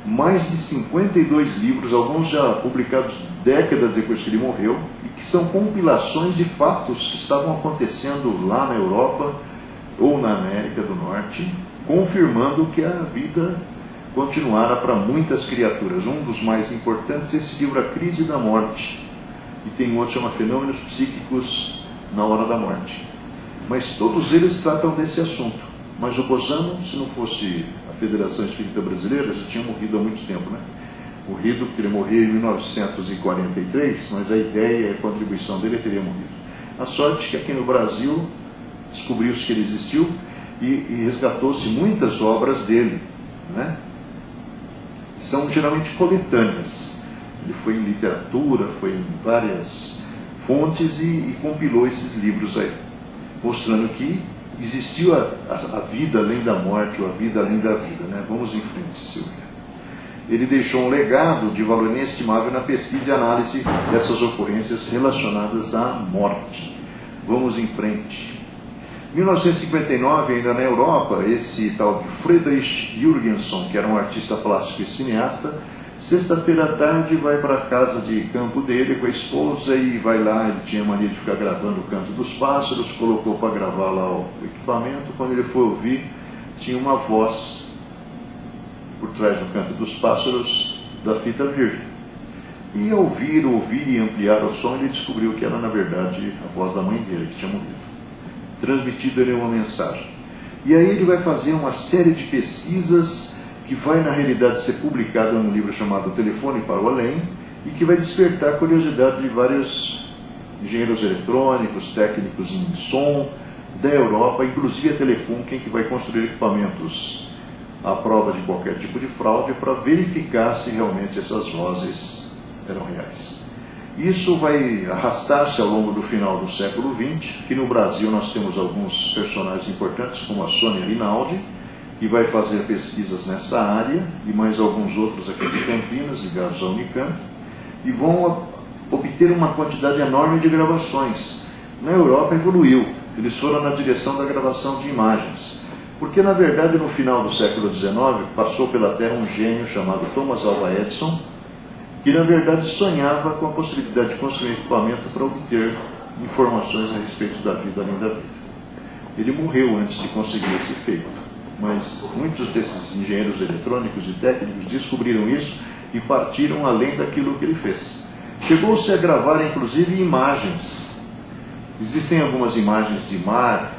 mais de 52 livros, alguns já publicados décadas depois que ele morreu, e que são compilações de fatos que estavam acontecendo lá na Europa ou na América do Norte, confirmando que a vida continuara para muitas criaturas. Um dos mais importantes é esse livro, A Crise da Morte, e tem outro que chama Fenômenos Psíquicos na Hora da Morte. Mas todos eles tratam desse assunto. Mas o Bozano, se não fosse a Federação Espírita Brasileira, já tinha morrido há muito tempo, né? Morrido, porque ele morreu em 1943, mas a ideia e a contribuição dele teria morrido. A sorte é que aqui no Brasil descobriu-se que ele existiu e resgatou-se muitas obras dele, né? São geralmente coletâneas. Ele foi em literatura, foi em várias fontes e compilou esses livros aí, mostrando que existiu a vida além da morte, ou a vida além da vida, né? Vamos em frente, Silvia. Ele deixou um legado de valor inestimável na pesquisa e análise dessas ocorrências relacionadas à morte. Vamos em frente. Em 1959, ainda na Europa, esse tal de Friedrich Jürgenson, que era um artista plástico e cineasta, sexta-feira à tarde vai para a casa de campo dele com a esposa e vai lá. Ele tinha mania de ficar gravando o canto dos pássaros, colocou para gravar lá o equipamento. Quando ele foi ouvir, tinha uma voz por trás do canto dos pássaros da fita virgem. E ao ouvir e ampliar o som, ele descobriu que era, na verdade, a voz da mãe dele, que tinha morrido. Transmitido ele uma mensagem. E aí ele vai fazer uma série de pesquisas que vai, na realidade, ser publicada num livro chamado Telefone para o Além, e que vai despertar a curiosidade de vários engenheiros eletrônicos, técnicos em som da Europa, inclusive a Telefunken, que vai construir equipamentos à prova de qualquer tipo de fraude para verificar se realmente essas vozes eram reais. Isso vai arrastar-se ao longo do final do século XX, que no Brasil nós temos alguns personagens importantes, como a Sônia Rinaldi, que vai fazer pesquisas nessa área, e mais alguns outros aqui de Campinas, ligados ao Unicamp, e vão obter uma quantidade enorme de gravações. Na Europa evoluiu, eles foram na direção da gravação de imagens, porque na verdade no final do século XIX passou pela Terra um gênio chamado Thomas Alva Edison, que na verdade sonhava com a possibilidade de construir equipamento para obter informações a respeito da vida além da vida. Ele morreu antes de conseguir esse feito, mas muitos desses engenheiros eletrônicos e técnicos descobriram isso e partiram além daquilo que ele fez. Chegou-se a gravar inclusive imagens. Existem algumas imagens de mar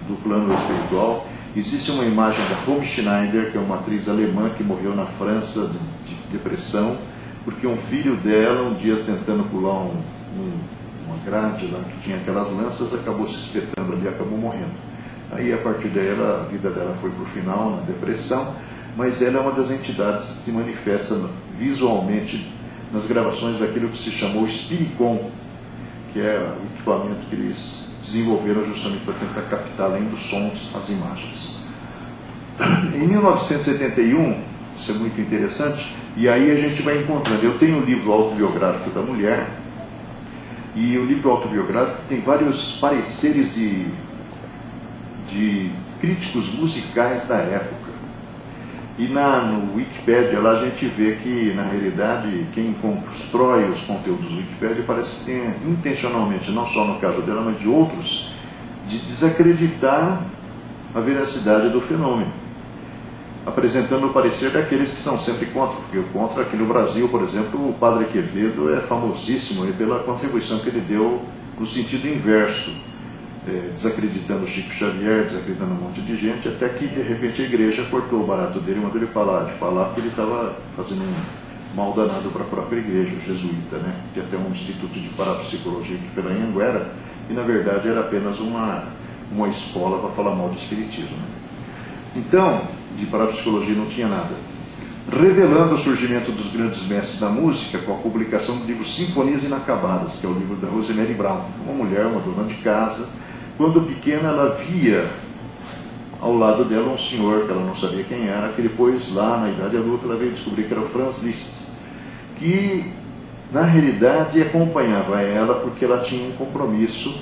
do plano espiritual. Existe uma imagem da Romy Schneider, que é uma atriz alemã que morreu na França de depressão, porque um filho dela, um dia tentando pular uma grade lá que tinha aquelas lanças, acabou se espetando ali e acabou morrendo. Aí, a partir daí, a vida dela foi para o final, na depressão, mas ela é uma das entidades que se manifesta visualmente nas gravações daquilo que se chamou Spiricom, que é o equipamento que eles desenvolveram justamente para tentar captar, além dos sons, as imagens. Em 1971, isso é muito interessante, e aí a gente vai encontrando. Eu tenho o livro autobiográfico da mulher, e o livro autobiográfico tem vários pareceres de críticos musicais da época. E no Wikipedia lá a gente vê que, na realidade, quem constrói os conteúdos do Wikipedia parece que tem intencionalmente, não só no caso dela, mas de outros, de desacreditar a veracidade do fenômeno, apresentando o parecer daqueles que são sempre contra, porque contra aqui no Brasil, por exemplo, o Padre Quevedo é famosíssimo pela contribuição que ele deu no sentido inverso, desacreditando Chico Xavier, desacreditando um monte de gente, até que de repente a igreja cortou o barato dele e mandou ele falar porque ele estava fazendo um mal danado para a própria igreja, o jesuíta, né? Que até um instituto de parapsicologia aqui pela Anhanguera, e na verdade era apenas uma escola para falar mal do espiritismo. Então, de parapsicologia não tinha nada. Revelando o surgimento dos grandes mestres da música com a publicação do livro Sinfonias Inacabadas, que é o livro da Rosemary Brown, uma mulher, uma dona de casa. Quando pequena, ela via ao lado dela um senhor que ela não sabia quem era, que depois, lá na idade adulta, ela veio descobrir que era o Franz Liszt, que na realidade acompanhava ela porque ela tinha um compromisso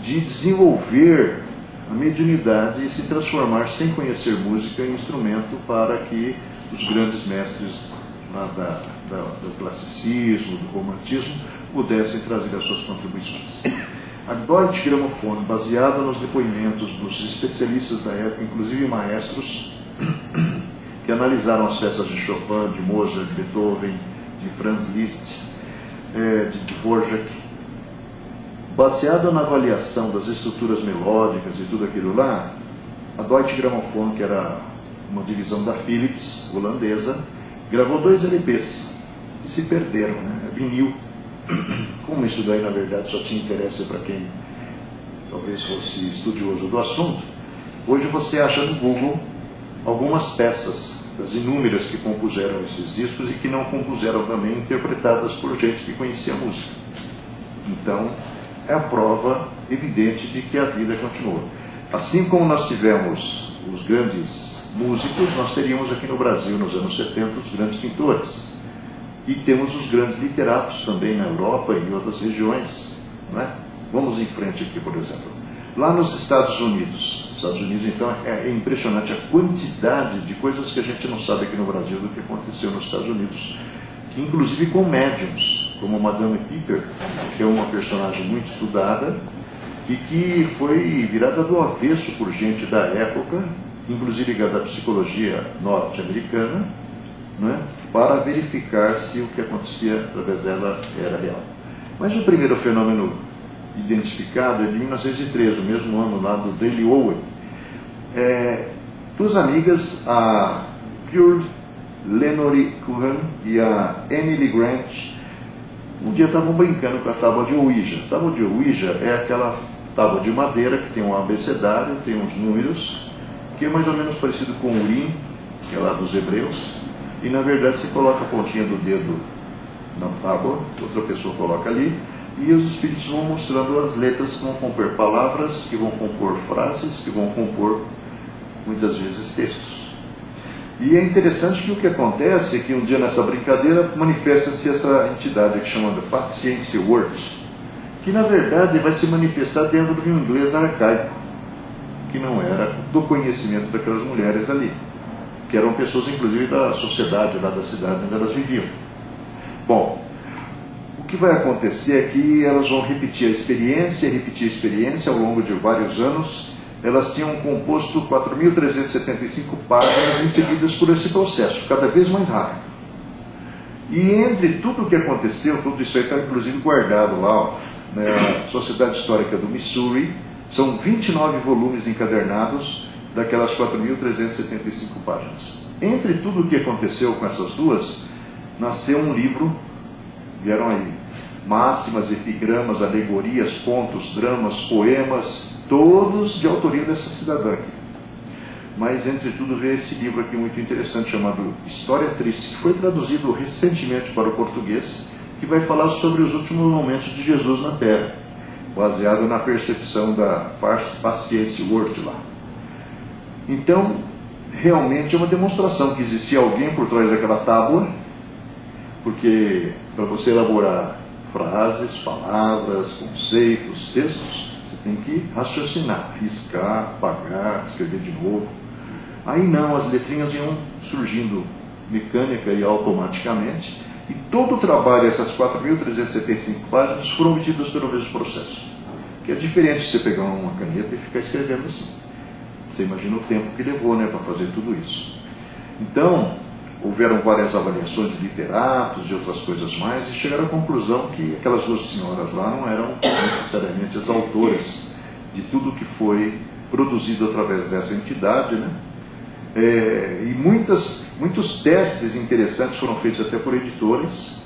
de desenvolver a mediunidade e se transformar, sem conhecer música, em instrumento para que os grandes mestres do classicismo, do romantismo, pudessem trazer as suas contribuições. A Deutsche Grammophon, baseada nos depoimentos dos especialistas da época, inclusive maestros, que analisaram as peças de Chopin, de Mozart, de Beethoven, de Franz Liszt, de Dvorak, baseada na avaliação das estruturas melódicas e tudo aquilo lá, a Deutsche Grammophon, que era uma divisão da Philips, holandesa, gravou 2 LPs, que se perderam, né? Vinil. Como isso daí, na verdade, só tinha interesse para quem talvez fosse estudioso do assunto, hoje você acha no Google algumas peças das inúmeras que compuseram esses discos e que não compuseram também, interpretadas por gente que conhecia a música. Então, é a prova evidente de que a vida continua. Assim como nós tivemos os grandes músicos, nós teríamos aqui no Brasil, nos anos 70, os grandes pintores. E temos os grandes literatos também na Europa e em outras regiões. Não é? Vamos em frente aqui, por exemplo. Lá nos Estados Unidos, então, é impressionante a quantidade de coisas que a gente não sabe aqui no Brasil do que aconteceu nos Estados Unidos. Inclusive com médiums, como Madame Piper, que é uma personagem muito estudada e que foi virada do avesso por gente da época, inclusive ligada à psicologia norte-americana, né, para verificar se o que acontecia através dela era real. Mas o primeiro fenômeno identificado é de 1913, o mesmo ano lá do Daily Owen. Duas amigas, a Pure Lenore Curran e a Emily Grant, um dia estavam brincando com a tábua de Ouija. A tábua de Ouija é aquela tábua de madeira que tem um abecedário, tem uns números, que é mais ou menos parecido com o Urim, que é lá dos hebreus, e na verdade você coloca a pontinha do dedo na tábua, outra pessoa coloca ali, e os espíritos vão mostrando as letras que vão compor palavras, que vão compor frases, que vão compor muitas vezes textos. E é interessante que o que acontece é que um dia nessa brincadeira manifesta-se essa entidade que chama de Paciência Word, que na verdade vai se manifestar dentro de um inglês arcaico, que não era do conhecimento daquelas mulheres ali, que eram pessoas inclusive da sociedade lá da cidade onde elas viviam. Bom, o que vai acontecer é que elas vão repetir a experiência ao longo de vários anos. Elas tinham composto 4.375 páginas e seguidas por esse processo, cada vez mais rápido. E entre tudo o que aconteceu, tudo isso aí está inclusive guardado lá, na Sociedade Histórica do Missouri, são 29 volumes encadernados daquelas 4.375 páginas. Entre tudo o que aconteceu com essas duas, nasceu um livro, vieram aí máximas, epigramas, alegorias, contos, dramas, poemas, todos de autoria dessa cidadã aqui. Mas, entre tudo, veio esse livro aqui muito interessante, chamado História Triste, que foi traduzido recentemente para o português, que vai falar sobre os últimos momentos de Jesus na Terra, baseado na percepção da Paciência Word lá. Então, realmente é uma demonstração que existia alguém por trás daquela tábua, porque para você elaborar frases, palavras, conceitos, textos, você tem que raciocinar, riscar, apagar, escrever de novo. Aí não, as letrinhas iam surgindo mecânica e automaticamente, e todo o trabalho, essas 4.375 páginas, foram obtidas pelo mesmo processo. Que é diferente de você pegar uma caneta e ficar escrevendo assim. Você imagina o tempo que levou, né, para fazer tudo isso. Então, houveram várias avaliações de literatos, de outras coisas mais, e chegaram à conclusão que aquelas duas senhoras lá não eram necessariamente as autoras de tudo que foi produzido através dessa entidade, né? E muitos testes interessantes foram feitos até por editores,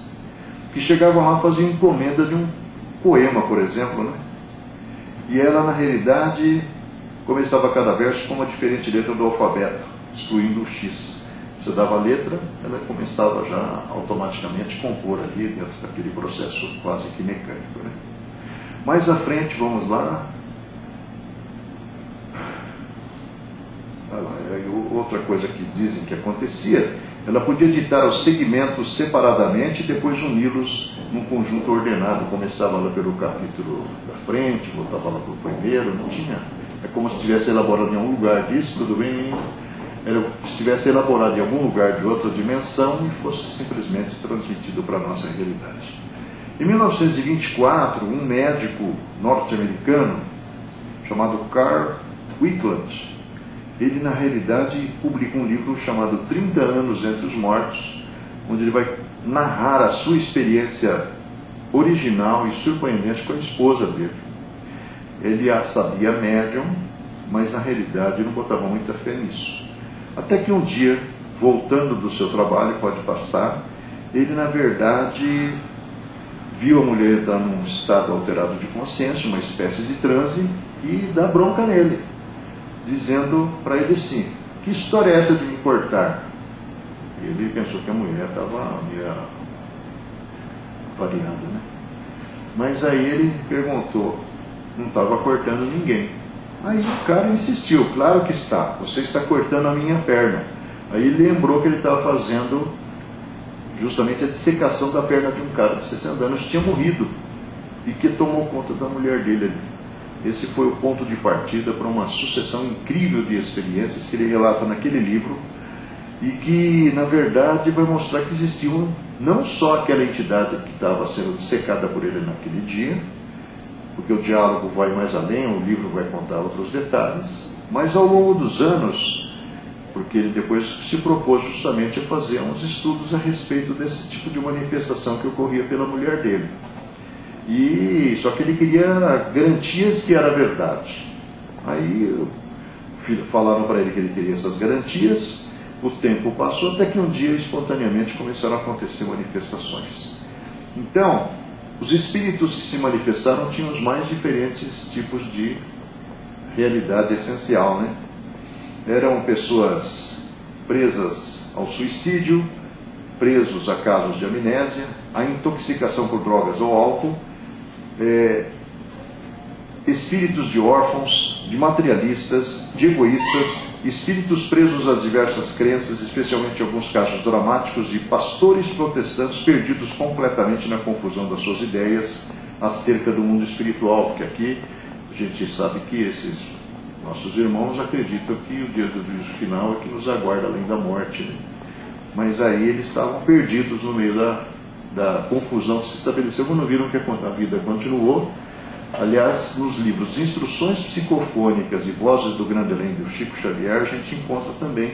que chegavam lá a fazer encomenda de um poema, por exemplo, né? E ela, na realidade, começava cada verso com uma diferente letra do alfabeto, excluindo o X. Você dava a letra, ela começava já automaticamente a compor ali dentro daquele processo quase que mecânico, né? Mais à frente, vamos lá. Outra coisa que dizem que acontecia, ela podia editar os segmentos separadamente e depois uni-los num conjunto ordenado. Começava lá pelo capítulo da frente, voltava lá para o primeiro, não tinha. É como se tivesse elaborado em algum lugar disso, tudo bem, era se tivesse elaborado em algum lugar de outra dimensão e fosse simplesmente transmitido para a nossa realidade. Em 1924, um médico norte-americano chamado Carl Wickland, ele na realidade publica um livro chamado 30 Anos Entre os Mortos, onde ele vai narrar a sua experiência original e surpreendente com a esposa dele. Ele a sabia médium, mas na realidade não botava muita fé nisso. Até que um dia, voltando do seu trabalho, pode passar, ele na verdade viu a mulher estar num estado alterado de consciência, uma espécie de transe, e dá bronca nele, dizendo para ele assim: que história é essa de me cortar? Ele pensou que a mulher estava meio variada, né? Mas aí ele perguntou, não estava cortando ninguém. Aí o cara insistiu, claro que está, você está cortando a minha perna. Aí ele lembrou que ele estava fazendo justamente a dissecação da perna de um cara de 60 anos que tinha morrido e que tomou conta da mulher dele ali. Esse foi o ponto de partida para uma sucessão incrível de experiências que ele relata naquele livro e que, na verdade, vai mostrar que existia não só aquela entidade que estava sendo dissecada por ele naquele dia, porque o diálogo vai mais além, o livro vai contar outros detalhes, mas ao longo dos anos, porque ele depois se propôs justamente a fazer uns estudos a respeito desse tipo de manifestação que ocorria pela mulher dele. E só que ele queria garantias que era verdade. Aí falaram para ele que ele queria essas garantias, o tempo passou até que um dia espontaneamente começaram a acontecer manifestações. Então, os espíritos que se manifestaram tinham os mais diferentes tipos de realidade essencial, né? Eram pessoas presas ao suicídio, presos a casos de amnésia, a intoxicação por drogas ou álcool, espíritos de órfãos, de materialistas, de egoístas, espíritos presos a diversas crenças, especialmente em alguns casos dramáticos, de pastores protestantes perdidos completamente na confusão das suas ideias acerca do mundo espiritual, porque aqui a gente sabe que esses nossos irmãos acreditam que o dia do juízo final é que nos aguarda além da morte, né? Mas aí eles estavam perdidos no meio da confusão que se estabeleceu quando viram que a vida continuou. Aliás, nos livros de Instruções Psicofônicas e Vozes do Grande Além do Chico Xavier, a gente encontra também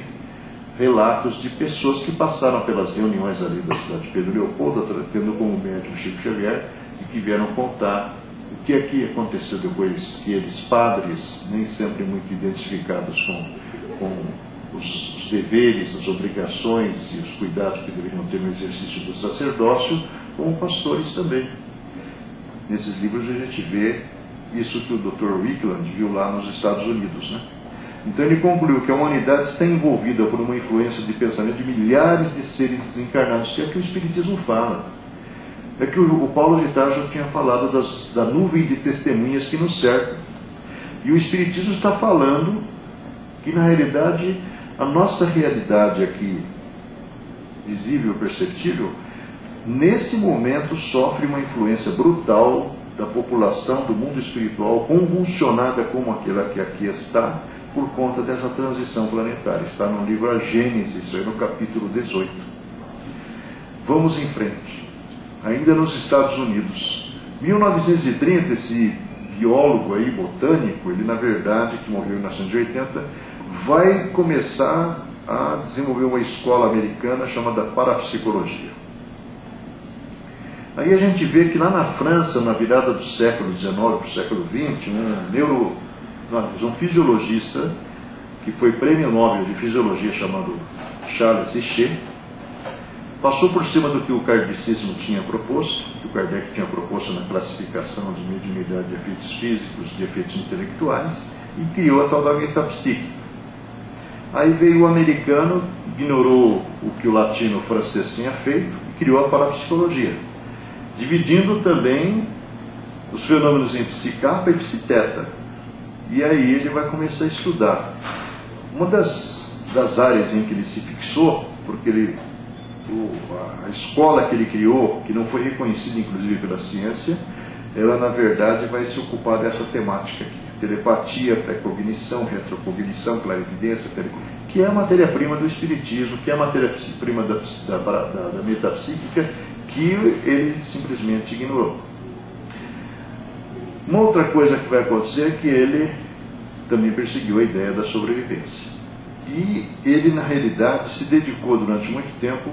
relatos de pessoas que passaram pelas reuniões ali da cidade de Pedro Leopoldo, tendo como médico Chico Xavier, e que vieram contar o que é que aconteceu depois que eles, padres, nem sempre muito identificados com os deveres, as obrigações e os cuidados que deveriam ter no exercício do sacerdócio, como pastores também. Nesses livros a gente vê isso que o Dr. Wickland viu lá nos Estados Unidos, né? Então ele concluiu que a humanidade está envolvida por uma influência de pensamento de milhares de seres desencarnados, que é o que o Espiritismo fala. É que o Paulo de Tarso tinha falado da nuvem de testemunhas que nos cercam. E o Espiritismo está falando que, na realidade, a nossa realidade aqui, visível, perceptível, nesse momento sofre uma influência brutal da população do mundo espiritual, convulsionada como aquela que aqui está, por conta dessa transição planetária. Está no livro A Gênese, isso aí no capítulo 18. Vamos em frente. Ainda nos Estados Unidos. 1930, esse biólogo aí, botânico, ele na verdade, que morreu em 1980, vai começar a desenvolver uma escola americana chamada parapsicologia. Aí a gente vê que lá na França, na virada do século XIX para o século XX, um fisiologista que foi prêmio Nobel de Fisiologia chamado Charles Richet, passou por cima do que o kardecismo tinha proposto, que o Kardec tinha proposto na classificação de mediunidade de efeitos físicos, de efeitos intelectuais, e criou a tal da metapsíquica. Aí veio o americano, ignorou o que o latino francês tinha feito e criou a parapsicologia, dividindo também os fenômenos em psicapa e psiteta. E aí ele vai começar a estudar. Uma das áreas em que ele se fixou, porque a escola que ele criou, que não foi reconhecida inclusive pela ciência, ela na verdade vai se ocupar dessa temática aqui: telepatia, pré-cognição, retrocognição, clarividência, que é a matéria-prima do espiritismo, que é a matéria-prima da metapsíquica, que ele simplesmente ignorou. Uma outra coisa que vai acontecer é que ele também perseguiu a ideia da sobrevivência. E ele, na realidade, se dedicou durante muito tempo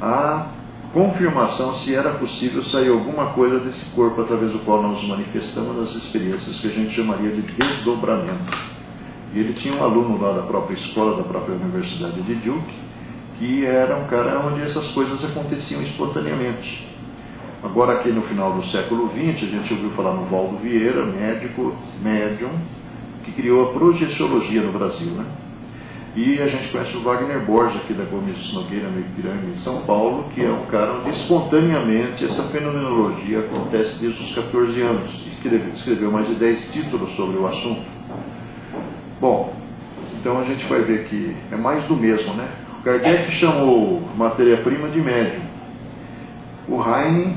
à confirmação se era possível sair alguma coisa desse corpo através do qual nós nos manifestamos nas experiências que a gente chamaria de desdobramento. E ele tinha um aluno lá da própria escola, da própria Universidade de Duke, que era um cara onde essas coisas aconteciam espontaneamente. Agora, aqui no final do século XX, a gente ouviu falar no Valdo Vieira, médico, médium, que criou a projeciologia no Brasil, né? E a gente conhece o Wagner Borges, aqui da Gomes Nogueira, no Ipiranga, em São Paulo, que é um cara onde espontaneamente essa fenomenologia acontece desde os 14 anos, e escreveu mais de 10 títulos sobre o assunto. Bom, então a gente vai ver que é mais do mesmo, né? O Kardec chamou matéria-prima de médium. O Heine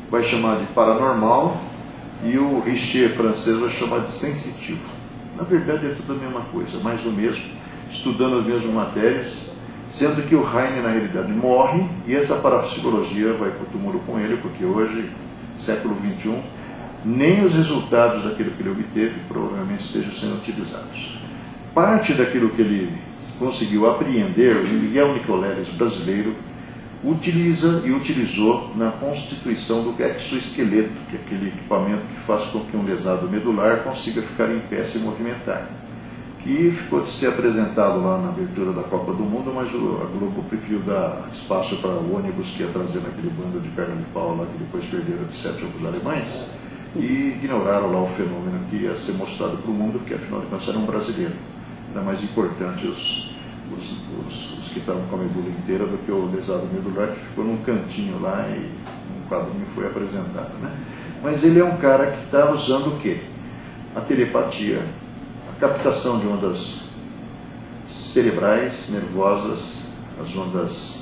vai chamar de paranormal e o Richet francês vai chamar de sensitivo. Na verdade é tudo a mesma coisa, mais do mesmo, estudando as mesmas matérias, sendo que o Heine na realidade morre e essa parapsicologia vai para o túmulo com ele, porque hoje, século XXI, nem os resultados daquilo que ele obteve provavelmente estejam sendo utilizados. Parte daquilo que ele conseguiu apreender, o Miguel Nicoleles brasileiro utiliza e utilizou na constituição do exoesqueleto, que é aquele equipamento que faz com que um lesado medular consiga ficar em pé e se movimentar, que ficou de ser apresentado lá na abertura da Copa do Mundo, mas a Globo preferiu dar espaço para o ônibus que ia trazer naquele bando de perna de pau lá, que depois perderam de 7 outros alemães, e ignoraram lá o fenômeno que ia ser mostrado para o mundo, porque afinal de contas era um brasileiro. Era mais importante os que estavam com a medula inteira do que o lesado medular, que ficou num cantinho lá e um quadrinho foi apresentado, né? Mas ele é um cara que está usando o quê? a telepatia, a captação de ondas cerebrais, nervosas, as ondas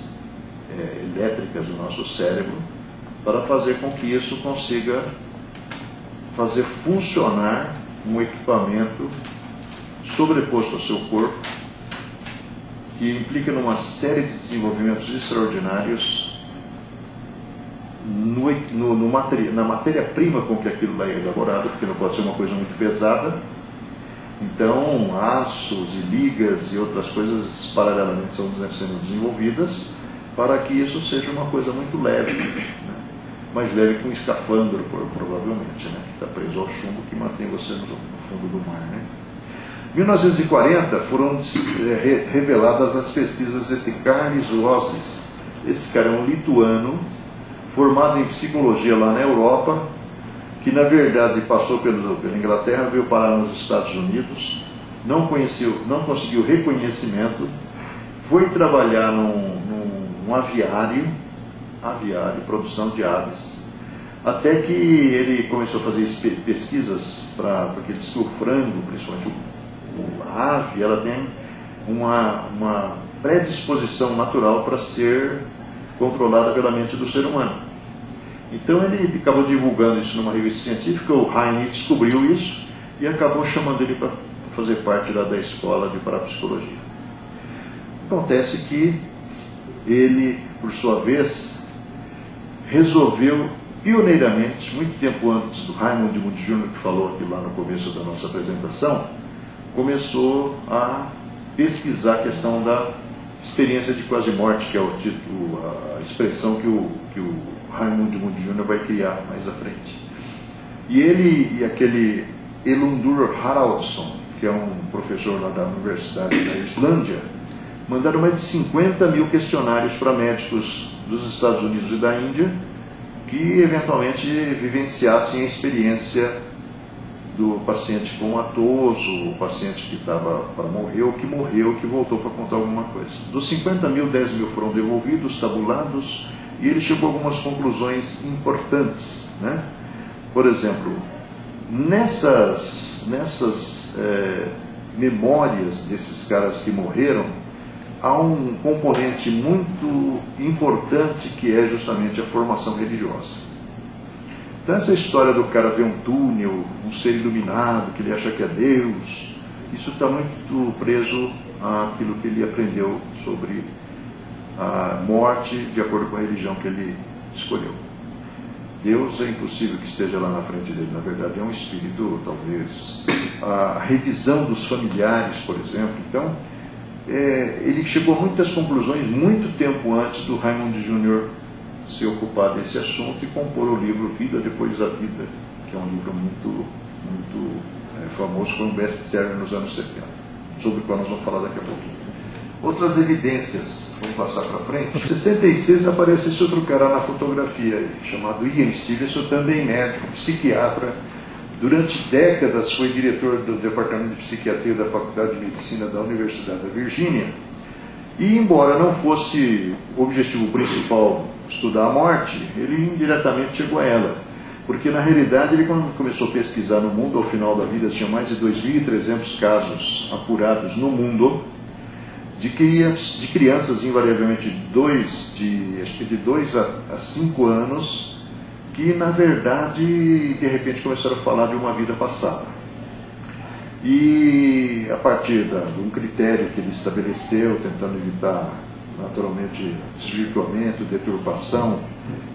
elétricas do nosso cérebro, para fazer com que isso consiga fazer funcionar um equipamento sobreposto ao seu corpo, que implica numa série de desenvolvimentos extraordinários na matéria-prima com que aquilo lá é elaborado, porque não pode ser uma coisa muito pesada. Então, aços e ligas e outras coisas paralelamente estão sendo desenvolvidas para que isso seja uma coisa muito leve, né? Mais leve que um escafandro, provavelmente, né? Que está preso ao chumbo, que mantém você no fundo do mar, né? Em 1940 foram reveladas as pesquisas desse Carles Rossis. Esse cara é um lituano, formado em psicologia lá na Europa, que na verdade passou pela Inglaterra, veio parar nos Estados Unidos, não conseguiu reconhecimento, foi trabalhar num aviário, produção de aves, até que ele começou a fazer pesquisas, porque ele diz que o frango, principalmente a ave, ela tem uma predisposição natural para ser controlada pela mente do ser humano. Então ele acabou divulgando isso numa revista científica, o Heine descobriu isso e acabou chamando ele para fazer parte lá da escola de parapsicologia. Acontece que ele, por sua vez, resolveu pioneiramente, muito tempo antes do Raymond de Moody Jr., que falou aqui lá no começo da nossa apresentação, começou a pesquisar a questão da experiência de quase morte, que é o título, a expressão que o Raymond de Moody Jr. vai criar mais à frente. E ele e aquele Elundur Haraldsson, que é um professor lá da Universidade da Islândia, mandaram mais de 50 mil questionários para médicos dos Estados Unidos e da Índia que eventualmente vivenciassem a experiência do paciente comatoso, o paciente que estava para morrer, ou que morreu, que voltou para contar alguma coisa. Dos 50 mil, 10 mil foram devolvidos, tabulados, e ele chegou a algumas conclusões importantes, né? Por exemplo, nessas memórias desses caras que morreram, há um componente muito importante que é justamente a formação religiosa. Então essa história do cara ver um túnel, um ser iluminado, que ele acha que é Deus, isso está muito preso àquilo que ele aprendeu sobre a morte de acordo com a religião que ele escolheu. Deus é impossível que esteja lá na frente dele, na verdade é um espírito, talvez. A revisão dos familiares, por exemplo. Então, ele chegou a muitas conclusões muito tempo antes do Raymond Jr. se ocupar desse assunto e compor o livro Vida Depois da Vida, que é um livro muito famoso, foi um best-seller nos anos 70, sobre o qual nós vamos falar daqui a pouquinho. Outras evidências, vamos passar para frente. Em 66 aparece esse outro cara na fotografia aí, chamado Ian Stevenson, também médico, psiquiatra. Durante décadas foi diretor do Departamento de Psiquiatria da Faculdade de Medicina da Universidade da Virgínia. E embora não fosse o objetivo principal estudar a morte, ele indiretamente chegou a ela. Porque na realidade ele, quando começou a pesquisar no mundo, ao final da vida tinha mais de 2.300 casos apurados no mundo, de crianças invariavelmente de 2 a 5 anos, que na verdade de repente começaram a falar de uma vida passada. E a partir de um critério que ele estabeleceu, tentando evitar naturalmente desvirtuamento, deturpação,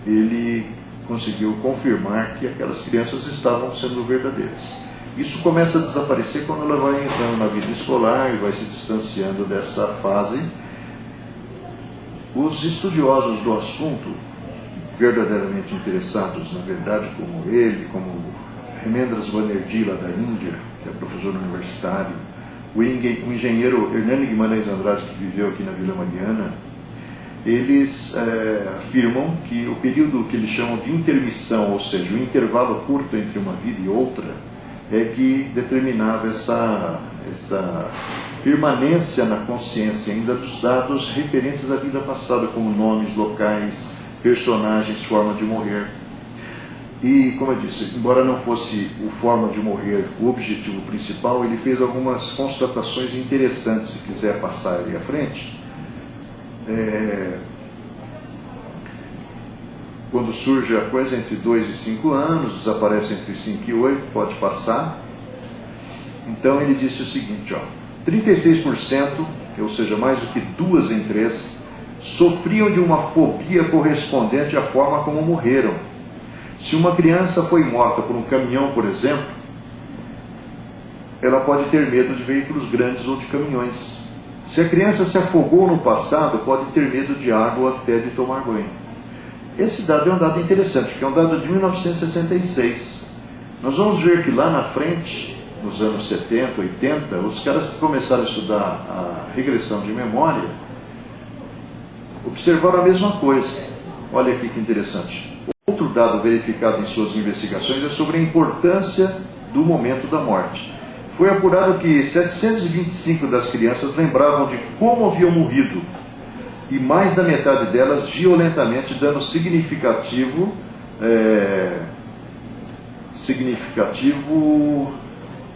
ele conseguiu confirmar que aquelas crianças estavam sendo verdadeiras. Isso começa a desaparecer quando ela vai entrando na vida escolar e vai se distanciando dessa fase. Os estudiosos do assunto, verdadeiramente interessados, na verdade, como ele, como Hemendras Banerjee, lá da Índia, que é professor universitário, o engenheiro Hernani Guimarães Andrade, que viveu aqui na Vila Mariana, eles afirmam que o período que eles chamam de intermissão, ou seja, o intervalo curto entre uma vida e outra, é que determinava essa permanência na consciência ainda dos dados referentes à vida passada, como nomes, locais, personagens, forma de morrer. E, como eu disse, embora não fosse o forma de morrer o objetivo principal, ele fez algumas constatações interessantes, se quiser passar ali à frente. Quando surge a coisa entre 2 e 5 anos, desaparece entre 5 e 8, pode passar. Então ele disse o seguinte, 36%, ou seja, mais do que 2 em 3, sofriam de uma fobia correspondente à forma como morreram. Se uma criança foi morta por um caminhão, por exemplo, ela pode ter medo de veículos grandes ou de caminhões. Se a criança se afogou no passado, pode ter medo de água ou até de tomar banho. Esse dado é um dado interessante, porque é um dado de 1966. Nós vamos ver que lá na frente, nos anos 70, 80, os caras que começaram a estudar a regressão de memória observaram a mesma coisa. Olha aqui que interessante. Outro dado verificado em suas investigações é sobre a importância do momento da morte. Foi apurado que 725 das crianças lembravam de como haviam morrido, e mais da metade delas violentamente, dando significativo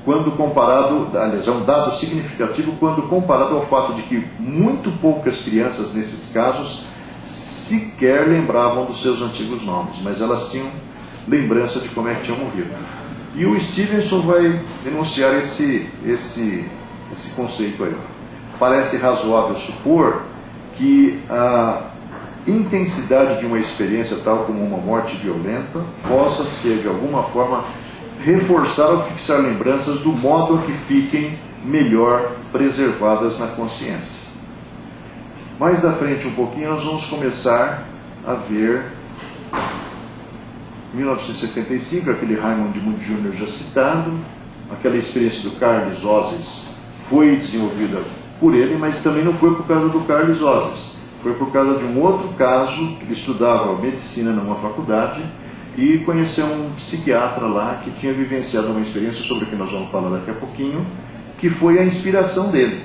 quando comparado, aliás, é um dado significativo quando comparado ao fato de que muito poucas crianças nesses casos sequer lembravam dos seus antigos nomes, mas elas tinham lembrança de como é que tinham morrido. E o Stevenson vai enunciar esse conceito aí. Parece razoável supor que a intensidade de uma experiência tal como uma morte violenta possa ser, de alguma forma, reforçar ou fixar lembranças do modo que fiquem melhor preservadas na consciência. Mais à frente um pouquinho nós vamos começar a ver 1975, aquele Raymond Moody Jr. já citado, aquela experiência do Carlos Ozies foi desenvolvida por ele, mas também não foi por causa do Carlos Ozies, foi por causa de um outro caso. Ele estudava medicina numa faculdade e conheceu um psiquiatra lá que tinha vivenciado uma experiência sobre o que nós vamos falar daqui a pouquinho, que foi a inspiração dele.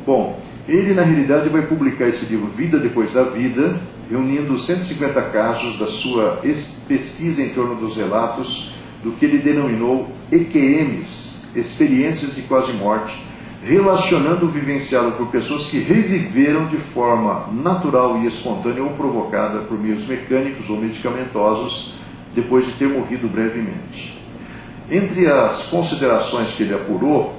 Bom, ele na realidade vai publicar esse livro Vida Depois da Vida, reunindo 150 casos da sua pesquisa em torno dos relatos do que ele denominou EQMs, experiências de quase morte, relacionando o vivenciado por pessoas que reviveram de forma natural e espontânea ou provocada por meios mecânicos ou medicamentosos depois de ter morrido brevemente. Entre as considerações que ele apurou,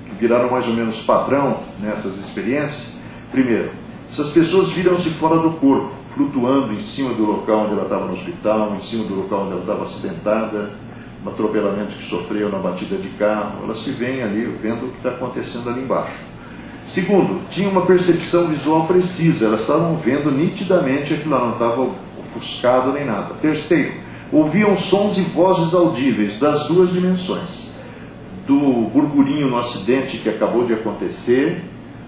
que viraram mais ou menos padrão nessas experiências, primeiro, essas pessoas viram-se fora do corpo, flutuando em cima do local onde ela estava no hospital, em cima do local onde ela estava acidentada, no atropelamento que sofreu, na batida de carro. Elas se veem ali vendo o que está acontecendo ali embaixo. Segundo, tinha uma percepção visual precisa, elas estavam vendo nitidamente aquilo lá, não estava ofuscado nem nada. Terceiro, ouviam sons e vozes audíveis das duas dimensões, do burburinho no acidente que acabou de acontecer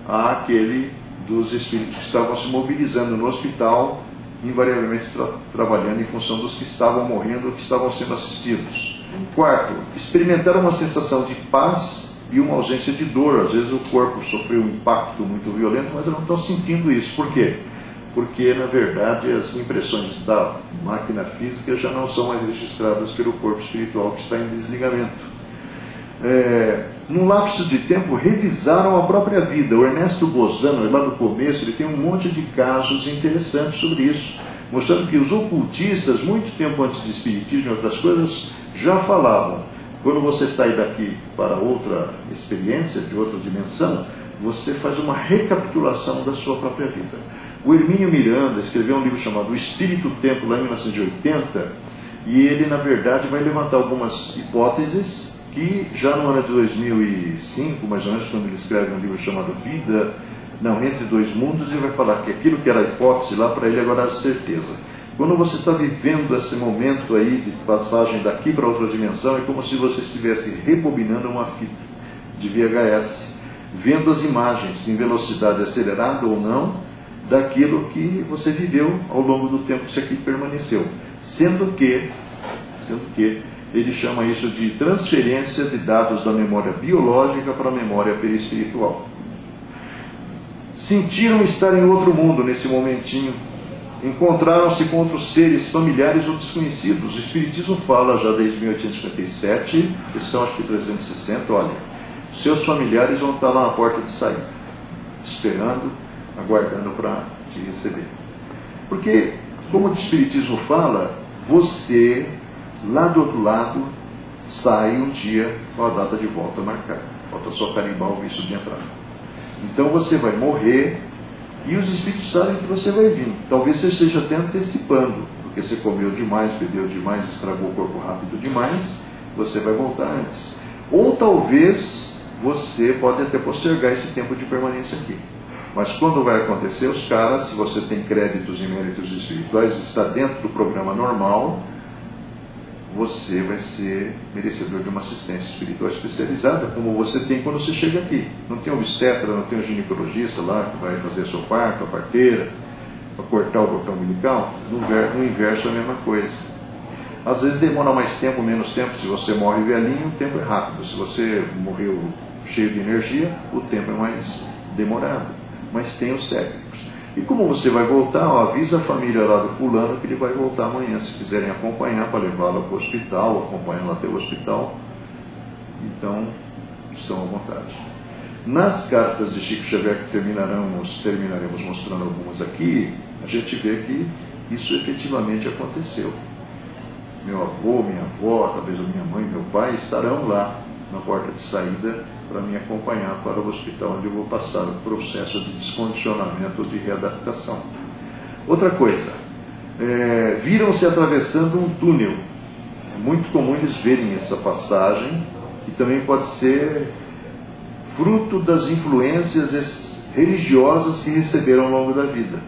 àquele dos espíritos que estavam se mobilizando no hospital, invariavelmente trabalhando em função dos que estavam morrendo ou que estavam sendo assistidos. Quarto, experimentaram uma sensação de paz e uma ausência de dor. Às vezes o corpo sofreu um impacto muito violento, mas eles não estão sentindo isso. Por quê? Porque, na verdade, as impressões da máquina física já não são mais registradas pelo corpo espiritual que está em desligamento. Num lapso de tempo, revisaram a própria vida. O Ernesto Bozano, lá no começo, ele tem um monte de casos interessantes sobre isso, mostrando que os ocultistas, muito tempo antes de espiritismo e outras coisas, já falavam: quando você sai daqui para outra experiência, de outra dimensão, você faz uma recapitulação da sua própria vida. O Hermínio Miranda escreveu um livro chamado O Espírito Tempo, lá em 1980, e ele, na verdade, vai levantar algumas hipóteses que já no ano de 2005, mais ou menos, quando ele escreve um livro chamado Entre Dois Mundos, ele vai falar que aquilo que era hipótese lá, para ele agora é certeza. Quando você está vivendo esse momento aí de passagem daqui para outra dimensão, é como se você estivesse rebobinando uma fita de VHS, vendo as imagens em velocidade acelerada ou não, daquilo que você viveu ao longo do tempo que você aqui permaneceu. Sendo que ele chama isso de transferência de dados da memória biológica para a memória perispiritual. Sentiram estar em outro mundo nesse momentinho encontraram-se com outros seres familiares ou desconhecidos. O Espiritismo fala já desde 1857, questão acho que 360, olha, seus familiares vão estar lá na porta de saída, esperando, aguardando para te receber. Porque, como o Espiritismo fala, você, lá do outro lado, sai um dia com a data de volta marcada. Falta só carimbar o visto de entrada. Então você vai morrer e os espíritos sabem que você vai vir. Talvez você esteja até antecipando, porque você comeu demais, bebeu demais, estragou o corpo rápido demais, você vai voltar antes. Ou talvez você pode até postergar esse tempo de permanência aqui. Mas quando vai acontecer, os caras, se você tem créditos e méritos espirituais, está dentro do programa normal, você vai ser merecedor de uma assistência espiritual especializada, como você tem quando você chega aqui. Não tem obstetra, não tem um ginecologista lá que vai fazer seu parto, a parteira, para cortar o cordão umbilical. No inverso é a mesma coisa. Às vezes demora mais tempo, menos tempo. Se você morre velhinho, o tempo é rápido. Se você morreu cheio de energia, o tempo é mais demorado. Mas tem os técnicos. E como você vai voltar, avisa a família lá do fulano que ele vai voltar amanhã, se quiserem acompanhar, para levá-lo para o hospital, acompanhá-lo até o hospital. Então, estão à vontade. Nas cartas de Chico Xavier, que terminaremos mostrando algumas aqui, a gente vê que isso efetivamente aconteceu. Meu avô, minha avó, talvez a minha mãe, meu pai, estarão lá na porta de saída para me acompanhar para o hospital onde eu vou passar o processo de descondicionamento, de readaptação. Outra coisa, viram-se atravessando um túnel. É muito comum eles verem essa passagem, que também pode ser fruto das influências religiosas que receberam ao longo da vida.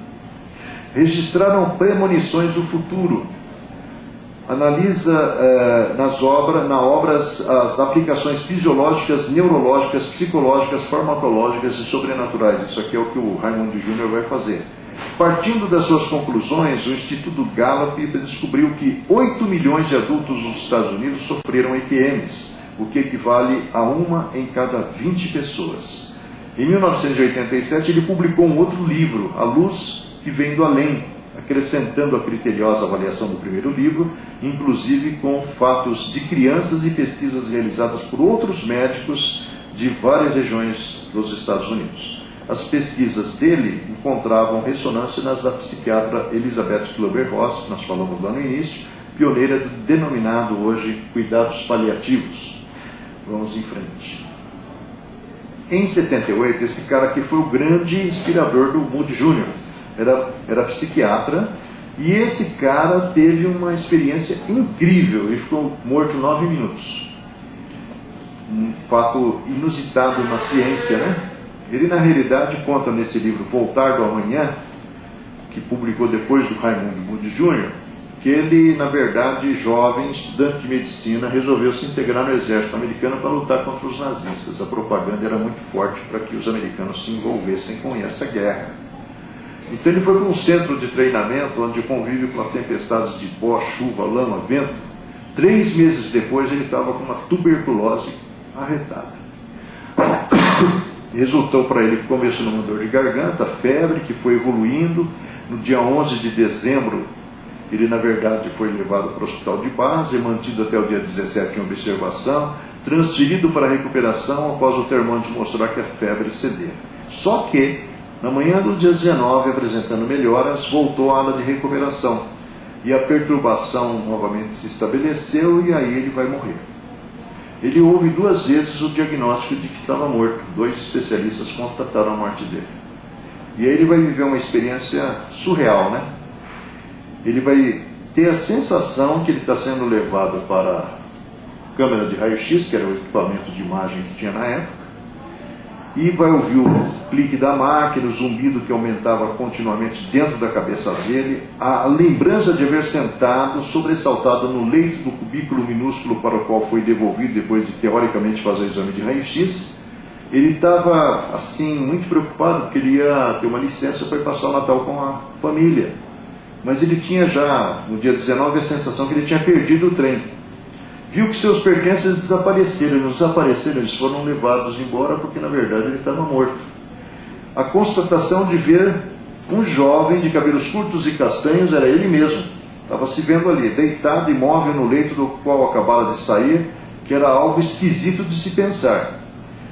Registraram premonições do futuro. Analisa na obras as aplicações fisiológicas, neurológicas, psicológicas, farmacológicas e sobrenaturais. Isso aqui é o que o Raimundo Júnior vai fazer. Partindo das suas conclusões, o Instituto Gallup descobriu que 8 milhões de adultos nos Estados Unidos sofreram EPMs, o que equivale a 1 em cada 20 pessoas. Em 1987, ele publicou um outro livro, A Luz que Vem do Além, acrescentando a criteriosa avaliação do primeiro livro, inclusive com fatos de crianças e pesquisas realizadas por outros médicos de várias regiões dos Estados Unidos. As pesquisas dele encontravam ressonância nas da psiquiatra Elizabeth Kübler-Ross, nós falamos lá no início, pioneira do denominado hoje cuidados paliativos. Vamos em frente. Em 78, esse cara aqui foi o grande inspirador do Moody Jr., era psiquiatra, e esse cara teve uma experiência incrível. Ele ficou morto 9 minutos. Um fato inusitado na ciência, né? Ele, na realidade, conta nesse livro Voltar do Amanhã, que publicou depois do Raimundo Moody Jr., que ele, na verdade, jovem, estudante de medicina, resolveu se integrar no exército americano para lutar contra os nazistas. A propaganda era muito forte para que os americanos se envolvessem com essa guerra. Então ele foi para um centro de treinamento onde convive com as tempestades de pó, chuva, lama, vento. 3 meses depois ele estava com uma tuberculose arretada. Resultou para ele começo numa dor de garganta, febre, que foi evoluindo. No dia 11 de dezembro, ele na verdade foi levado para o hospital de base, mantido até o dia 17 em observação, transferido para a recuperação após o termômetro mostrar que a febre cedera. Só que na manhã do dia 19, apresentando melhoras, voltou à ala de recuperação. E a perturbação novamente se estabeleceu e aí ele vai morrer. Ele ouve 2 vezes o diagnóstico de que estava morto. 2 especialistas constataram a morte dele. E aí ele vai viver uma experiência surreal, né? Ele vai ter a sensação que ele está sendo levado para a câmera de raio-x, que era o equipamento de imagem que tinha na época, e vai ouvir o clique da máquina, o zumbido que aumentava continuamente dentro da cabeça dele, a lembrança de haver sentado sobressaltado no leito do cubículo minúsculo para o qual foi devolvido depois de teoricamente fazer o exame de raio-x. Ele estava assim muito preocupado porque ele ia ter uma licença para ir passar o Natal com a família, mas ele tinha já no dia 19 a sensação que ele tinha perdido o trem. Viu que seus pertences desapareceram, eles foram levados embora porque na verdade ele estava morto. A constatação de ver Um jovem de cabelos curtos e castanhos, era ele mesmo, estava se vendo ali, deitado imóvel no leito do qual acabara de sair, que era algo esquisito de se pensar.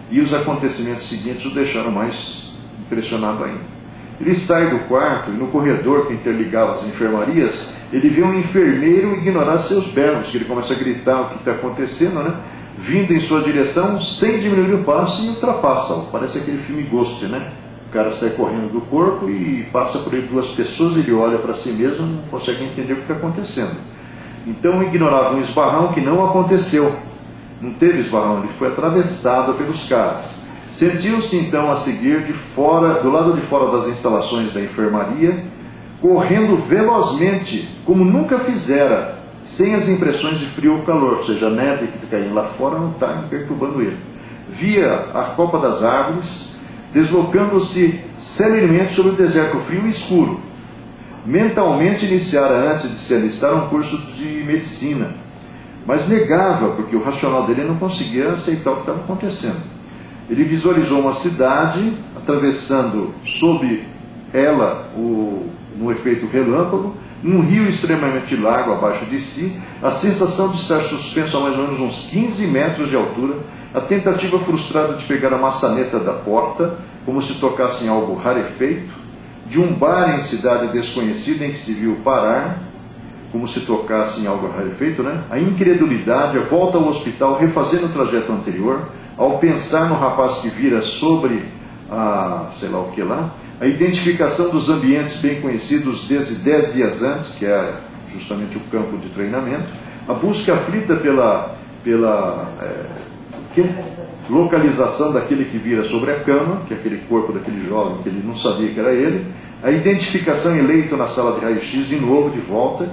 E os acontecimentos seguintes o deixaram mais impressionado ainda. Ele sai do quarto e no corredor que interligava as enfermarias, ele vê um enfermeiro ignorar seus berros, que ele começa a gritar o que está acontecendo, né? Vindo em sua direção, sem diminuir o passo, e ultrapassa-o. Parece aquele filme Ghost, né? O cara sai correndo do corpo e passa por ele duas pessoas, ele olha para si mesmo, não consegue entender o que está acontecendo. Então ignorava um esbarrão que não aconteceu. Não teve esbarrão, ele foi atravessado pelos caras. Sentiu-se então a seguir do lado de fora das instalações da enfermaria, correndo velozmente, como nunca fizera, sem as impressões de frio ou calor, ou seja, a neve que caindo lá fora não está perturbando ele. Via a copa das árvores, deslocando-se celeremente sobre o deserto frio e escuro. Mentalmente iniciara antes de se alistar um curso de medicina, mas negava, porque o racional dele não conseguia aceitar o que estava acontecendo. Ele visualizou uma cidade, atravessando sob ela, no efeito relâmpago, um rio extremamente largo abaixo de si, a sensação de estar suspenso a mais ou menos uns 15 metros de altura, a tentativa frustrada de pegar a maçaneta da porta, como se tocasse em algo rarefeito, de um bar em cidade desconhecida em que se viu parar, como se tocasse em algo rarefeito, né? A incredulidade, a volta ao hospital, refazendo o trajeto anterior, ao pensar no rapaz que vira sobre sei lá o que lá, a identificação dos ambientes bem conhecidos desde 10 dias antes, que é justamente o campo de treinamento, a busca aflita pela localização daquele que vira sobre a cama, que é aquele corpo daquele jovem que ele não sabia que era ele, a identificação em leito na sala de raio-x, de novo, de volta,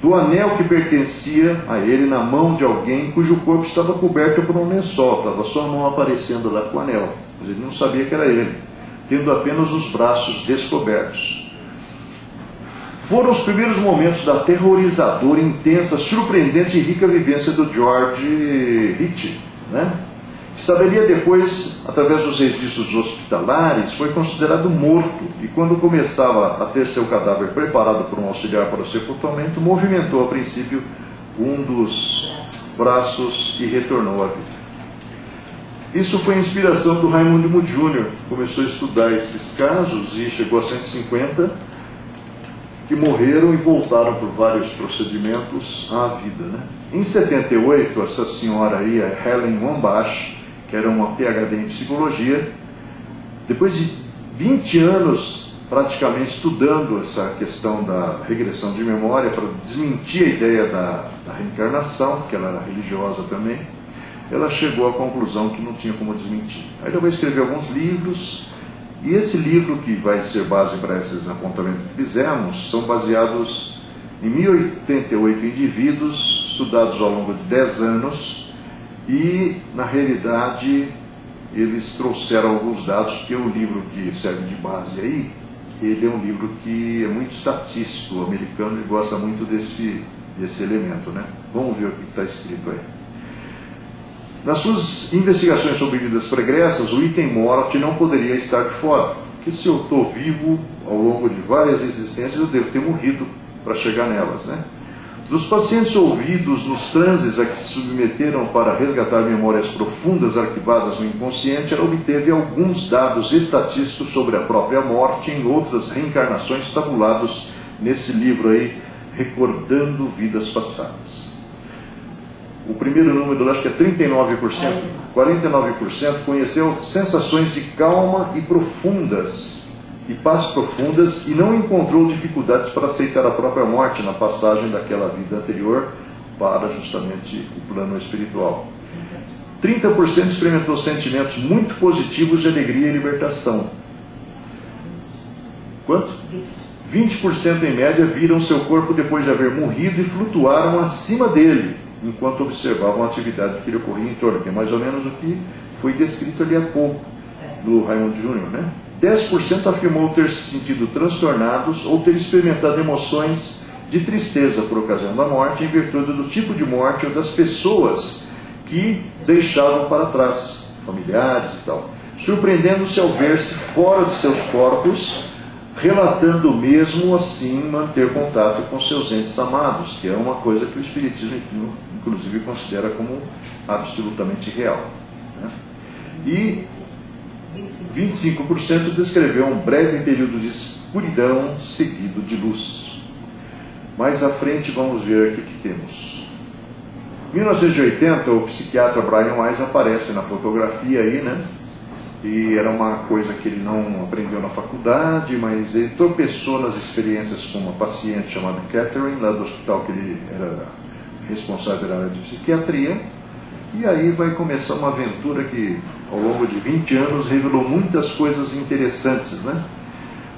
do anel que pertencia a ele na mão de alguém cujo corpo estava coberto por um lençol, estava só a mão aparecendo lá com o anel, mas ele não sabia que era ele, tendo apenas os braços descobertos. Foram os primeiros momentos da aterrorizadora, intensa, surpreendente e rica vivência do George Ritchie, né? Que saberia depois, através dos registros hospitalares, foi considerado morto, e quando começava a ter seu cadáver preparado por um auxiliar para o sepultamento, movimentou a princípio um dos braços e retornou à vida. Isso foi a inspiração do Raimundo Mood Jr., começou a estudar esses casos e chegou a 150 que morreram e voltaram por vários procedimentos à vida, né? Em 78, essa senhora aí, a Helen Wambach, que era uma PhD em psicologia, depois de 20 anos praticamente estudando essa questão da regressão de memória para desmentir a ideia da reencarnação, porque ela era religiosa também, ela chegou à conclusão que não tinha como desmentir. Aí ela vai escrever alguns livros, e esse livro que vai ser base para esses apontamentos que fizemos, são baseados em 1088 indivíduos, estudados ao longo de 10 anos, e, na realidade, eles trouxeram alguns dados, que o livro que serve de base aí, ele é um livro que é muito estatístico, o americano ele gosta muito desse elemento, né? Vamos ver o que está escrito aí. Nas suas investigações sobre vidas pregressas, o item morte não poderia estar de fora, porque se eu estou vivo ao longo de várias existências, eu devo ter morrido para chegar nelas, né? Dos pacientes ouvidos nos transes a que se submeteram para resgatar memórias profundas arquivadas no inconsciente, ela obteve alguns dados estatísticos sobre a própria morte em outras reencarnações tabulados nesse livro aí, Recordando Vidas Passadas. O primeiro número, acho que é 39%, 49% conheceu sensações de calma e paz profundas, e não encontrou dificuldades para aceitar a própria morte na passagem daquela vida anterior para justamente o plano espiritual. 30% experimentou sentimentos muito positivos de alegria e libertação. Quanto? 20% em média viram seu corpo depois de haver morrido e flutuaram acima dele, enquanto observavam a atividade que lhe ocorria em torno, que é mais ou menos o que foi descrito ali há pouco, do Raimundo Jr., né? 10% afirmou ter se sentido transtornados ou ter experimentado emoções de tristeza por ocasião da morte, em virtude do tipo de morte ou das pessoas que deixavam para trás, familiares e tal, surpreendendo-se ao ver-se fora de seus corpos, relatando mesmo assim manter contato com seus entes amados, que é uma coisa que o Espiritismo, inclusive, considera como absolutamente real, né? E 25% descreveu um breve período de escuridão seguido de luz. Mais à frente vamos ver aqui o que temos. Em 1980, o psiquiatra Brian Weiss aparece na fotografia aí, né? E era uma coisa que ele não aprendeu na faculdade, mas ele tropeçou nas experiências com uma paciente chamada Catherine, lá do hospital que ele era responsável da área de psiquiatria. E aí vai começar uma aventura que, ao longo de 20 anos, revelou muitas coisas interessantes, né?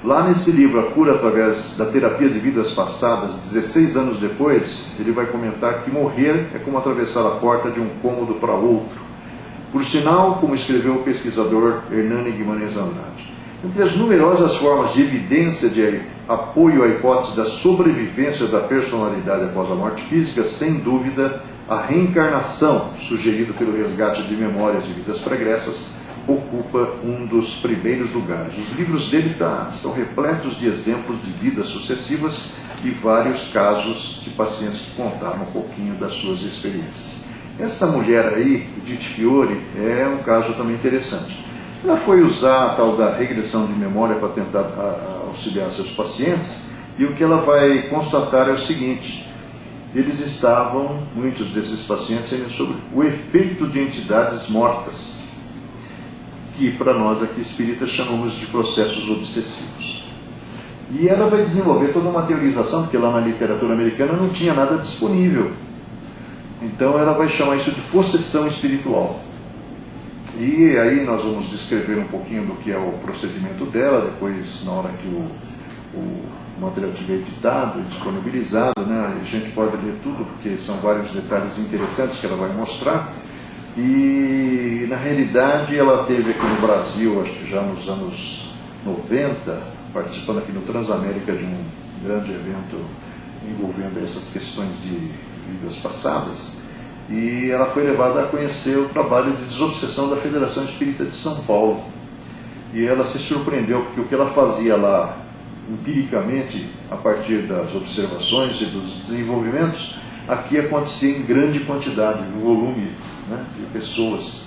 Lá nesse livro, A Cura através da Terapia de Vidas Passadas, 16 anos depois, ele vai comentar que morrer é como atravessar a porta de um cômodo para outro. Por sinal, como escreveu o pesquisador Hernani Guimarães Andrade, entre as numerosas formas de evidência de apoio à hipótese da sobrevivência da personalidade após a morte física, sem dúvida, a reencarnação, sugerida pelo resgate de memórias de vidas pregressas, ocupa um dos primeiros lugares. Os livros dele são repletos de exemplos de vidas sucessivas e vários casos de pacientes que contaram um pouquinho das suas experiências. Essa mulher aí, Edith Fiore, é um caso também interessante. Ela foi usar a tal da regressão de memória para tentar auxiliar seus pacientes, e o que ela vai constatar é o seguinte: eles estavam, muitos desses pacientes, sobre o efeito de entidades mortas, que para nós aqui espíritas chamamos de processos obsessivos. E ela vai desenvolver toda uma teorização, porque lá na literatura americana não tinha nada disponível. Então ela vai chamar isso de possessão espiritual. E aí nós vamos descrever um pouquinho do que é o procedimento dela, depois na hora que o material estiver editado e disponibilizado, né, a gente pode ler tudo, porque são vários detalhes interessantes que ela vai mostrar. E na realidade ela teve aqui no Brasil, acho que já nos anos 90, participando aqui no Transamérica de um grande evento envolvendo essas questões de vidas passadas, e ela foi levada a conhecer o trabalho de desobsessão da Federação Espírita de São Paulo. E ela se surpreendeu, porque o que ela fazia lá, empiricamente, a partir das observações e dos desenvolvimentos, aqui acontecia em grande quantidade, em volume, né, de pessoas,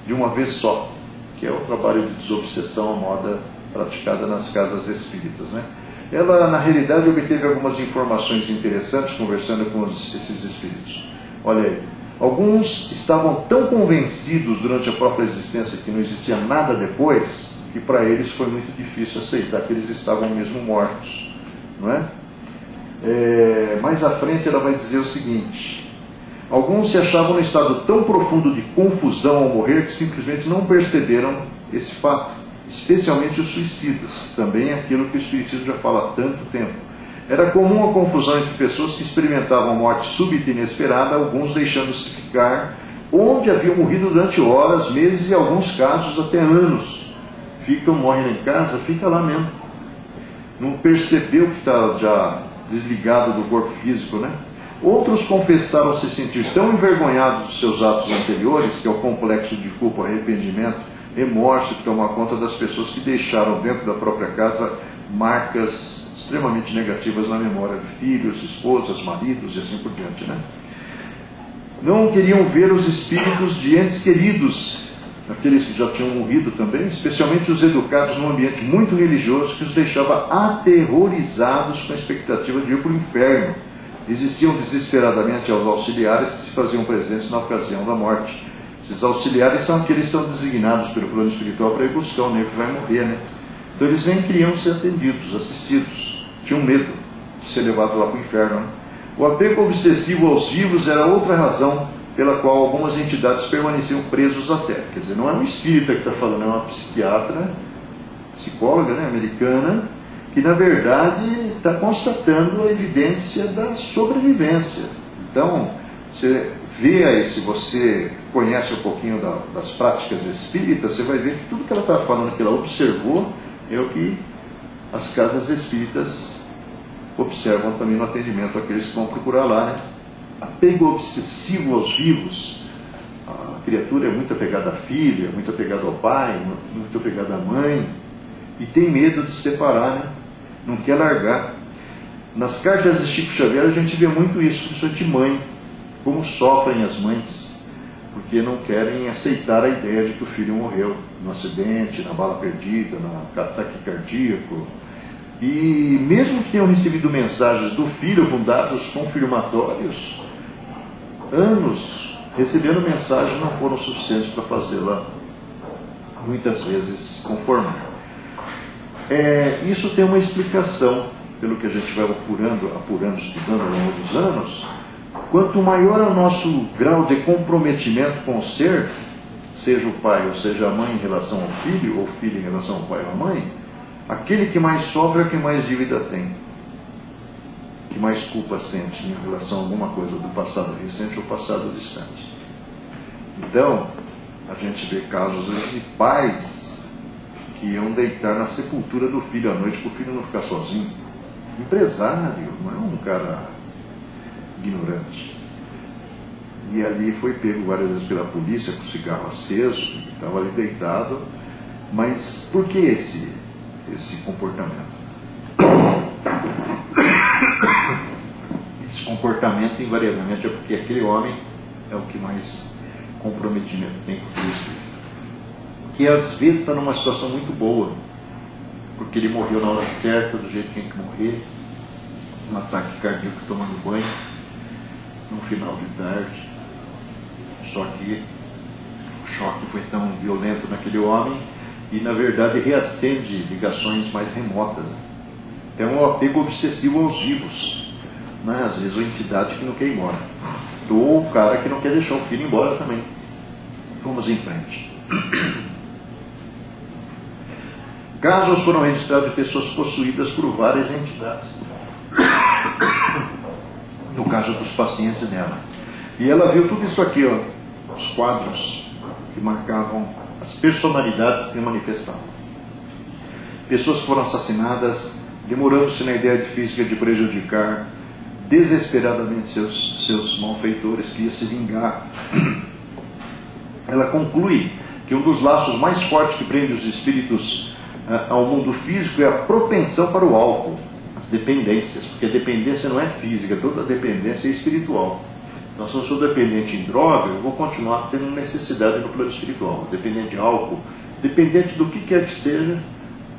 de uma vez só, que é o trabalho de desobsessão à moda praticada nas casas espíritas, né? Ela, na realidade, obteve algumas informações interessantes conversando com esses espíritos. Olha aí, alguns estavam tão convencidos durante a própria existência que não existia nada depois, que para eles foi muito difícil aceitar que eles estavam mesmo mortos, não é? Mais à frente ela vai dizer o seguinte: alguns se achavam num estado tão profundo de confusão ao morrer que simplesmente não perceberam esse fato, especialmente os suicidas, também aquilo que o Espiritismo já fala há tanto tempo. Era comum a confusão entre pessoas que experimentavam morte súbita e inesperada, alguns deixando-se ficar onde haviam morrido durante horas, meses e, em alguns casos, até anos. Morrem lá em casa, fica lá mesmo. Não percebeu que está já desligado do corpo físico, né? Outros confessaram se sentir tão envergonhados dos seus atos anteriores, que é o complexo de culpa, arrependimento, remorso, que toma conta das pessoas que deixaram dentro da própria casa marcas extremamente negativas na memória de filhos, esposas, maridos e assim por diante, né? Não queriam ver os espíritos de entes queridos, aqueles que já tinham morrido também, especialmente os educados num ambiente muito religioso que os deixava aterrorizados com a expectativa de ir para o inferno. Existiam desesperadamente aos auxiliares que se faziam presentes na ocasião da morte. Esses auxiliares são aqueles que são designados pelo plano espiritual para ir buscar o negro que vai morrer, né? Então eles nem queriam ser atendidos, assistidos. Tinham medo de ser levado lá para o inferno, né? O apego obsessivo aos vivos era outra razão pela qual algumas entidades permaneciam presos à Terra. Quer dizer, não é um espírita que está falando, é uma psiquiatra, psicóloga, né, americana, que na verdade está constatando a evidência da sobrevivência. Então, você vê aí, se você conhece um pouquinho das práticas espíritas, você vai ver que tudo que ela está falando, que ela observou, é o que as casas espíritas observam também no atendimento àqueles que vão procurar lá, né? Apego obsessivo aos vivos. A criatura é muito apegada à filha, muito apegada ao pai, muito apegada à mãe, e tem medo de separar, né? não quer largar. Nas cartas de Chico Xavier a gente vê muito isso, principalmente mãe, como sofrem as mães, porque não querem aceitar a ideia de que o filho morreu no acidente, na bala perdida, no ataque cardíaco. E mesmo que tenham recebido mensagens do filho com dados confirmatórios, anos recebendo mensagens não foram suficientes para fazê-la muitas vezes conformar. Isso tem uma explicação, pelo que a gente vai apurando, estudando ao longo dos anos. Quanto maior é o nosso grau de comprometimento com o ser, seja o pai ou seja a mãe em relação ao filho, ou o filho em relação ao pai ou à mãe, aquele que mais sofre é o que mais dívida tem, que mais culpa sente em relação a alguma coisa do passado recente ou passado distante. Então, a gente vê casos de pais que iam deitar na sepultura do filho à noite para o filho não ficar sozinho. Empresário, não é um cara ignorante. E ali foi pego várias vezes pela polícia com cigarro aceso, estava ali deitado. Mas por que esse comportamento? Esse comportamento invariavelmente é porque aquele homem é o que mais comprometimento tem com o espírito, que às vezes está numa situação muito boa, porque ele morreu na hora certa, do jeito que tem que morrer, um ataque cardíaco tomando banho, no final de tarde. Só que o choque foi tão violento naquele homem e na verdade reacende ligações mais remotas. É um apego obsessivo aos vivos, né? Às vezes a entidade que não quer ir embora, ou o cara que não quer deixar o filho embora também. Vamos em frente. Casos foram registrados de pessoas possuídas por várias entidades, no caso dos pacientes dela. E ela viu tudo isso aqui, ó, os quadros que marcavam as personalidades que se manifestavam. Pessoas que foram assassinadas, demorando-se na ideia física de prejudicar desesperadamente seus malfeitores, que ia se vingar. Ela conclui que um dos laços mais fortes que prende os espíritos ao mundo físico é a propensão para o álcool, as dependências, porque a dependência não é física, toda dependência é espiritual. Então, se eu sou dependente em droga, eu vou continuar tendo necessidade no plano espiritual. Dependente de álcool, dependente do que quer que seja,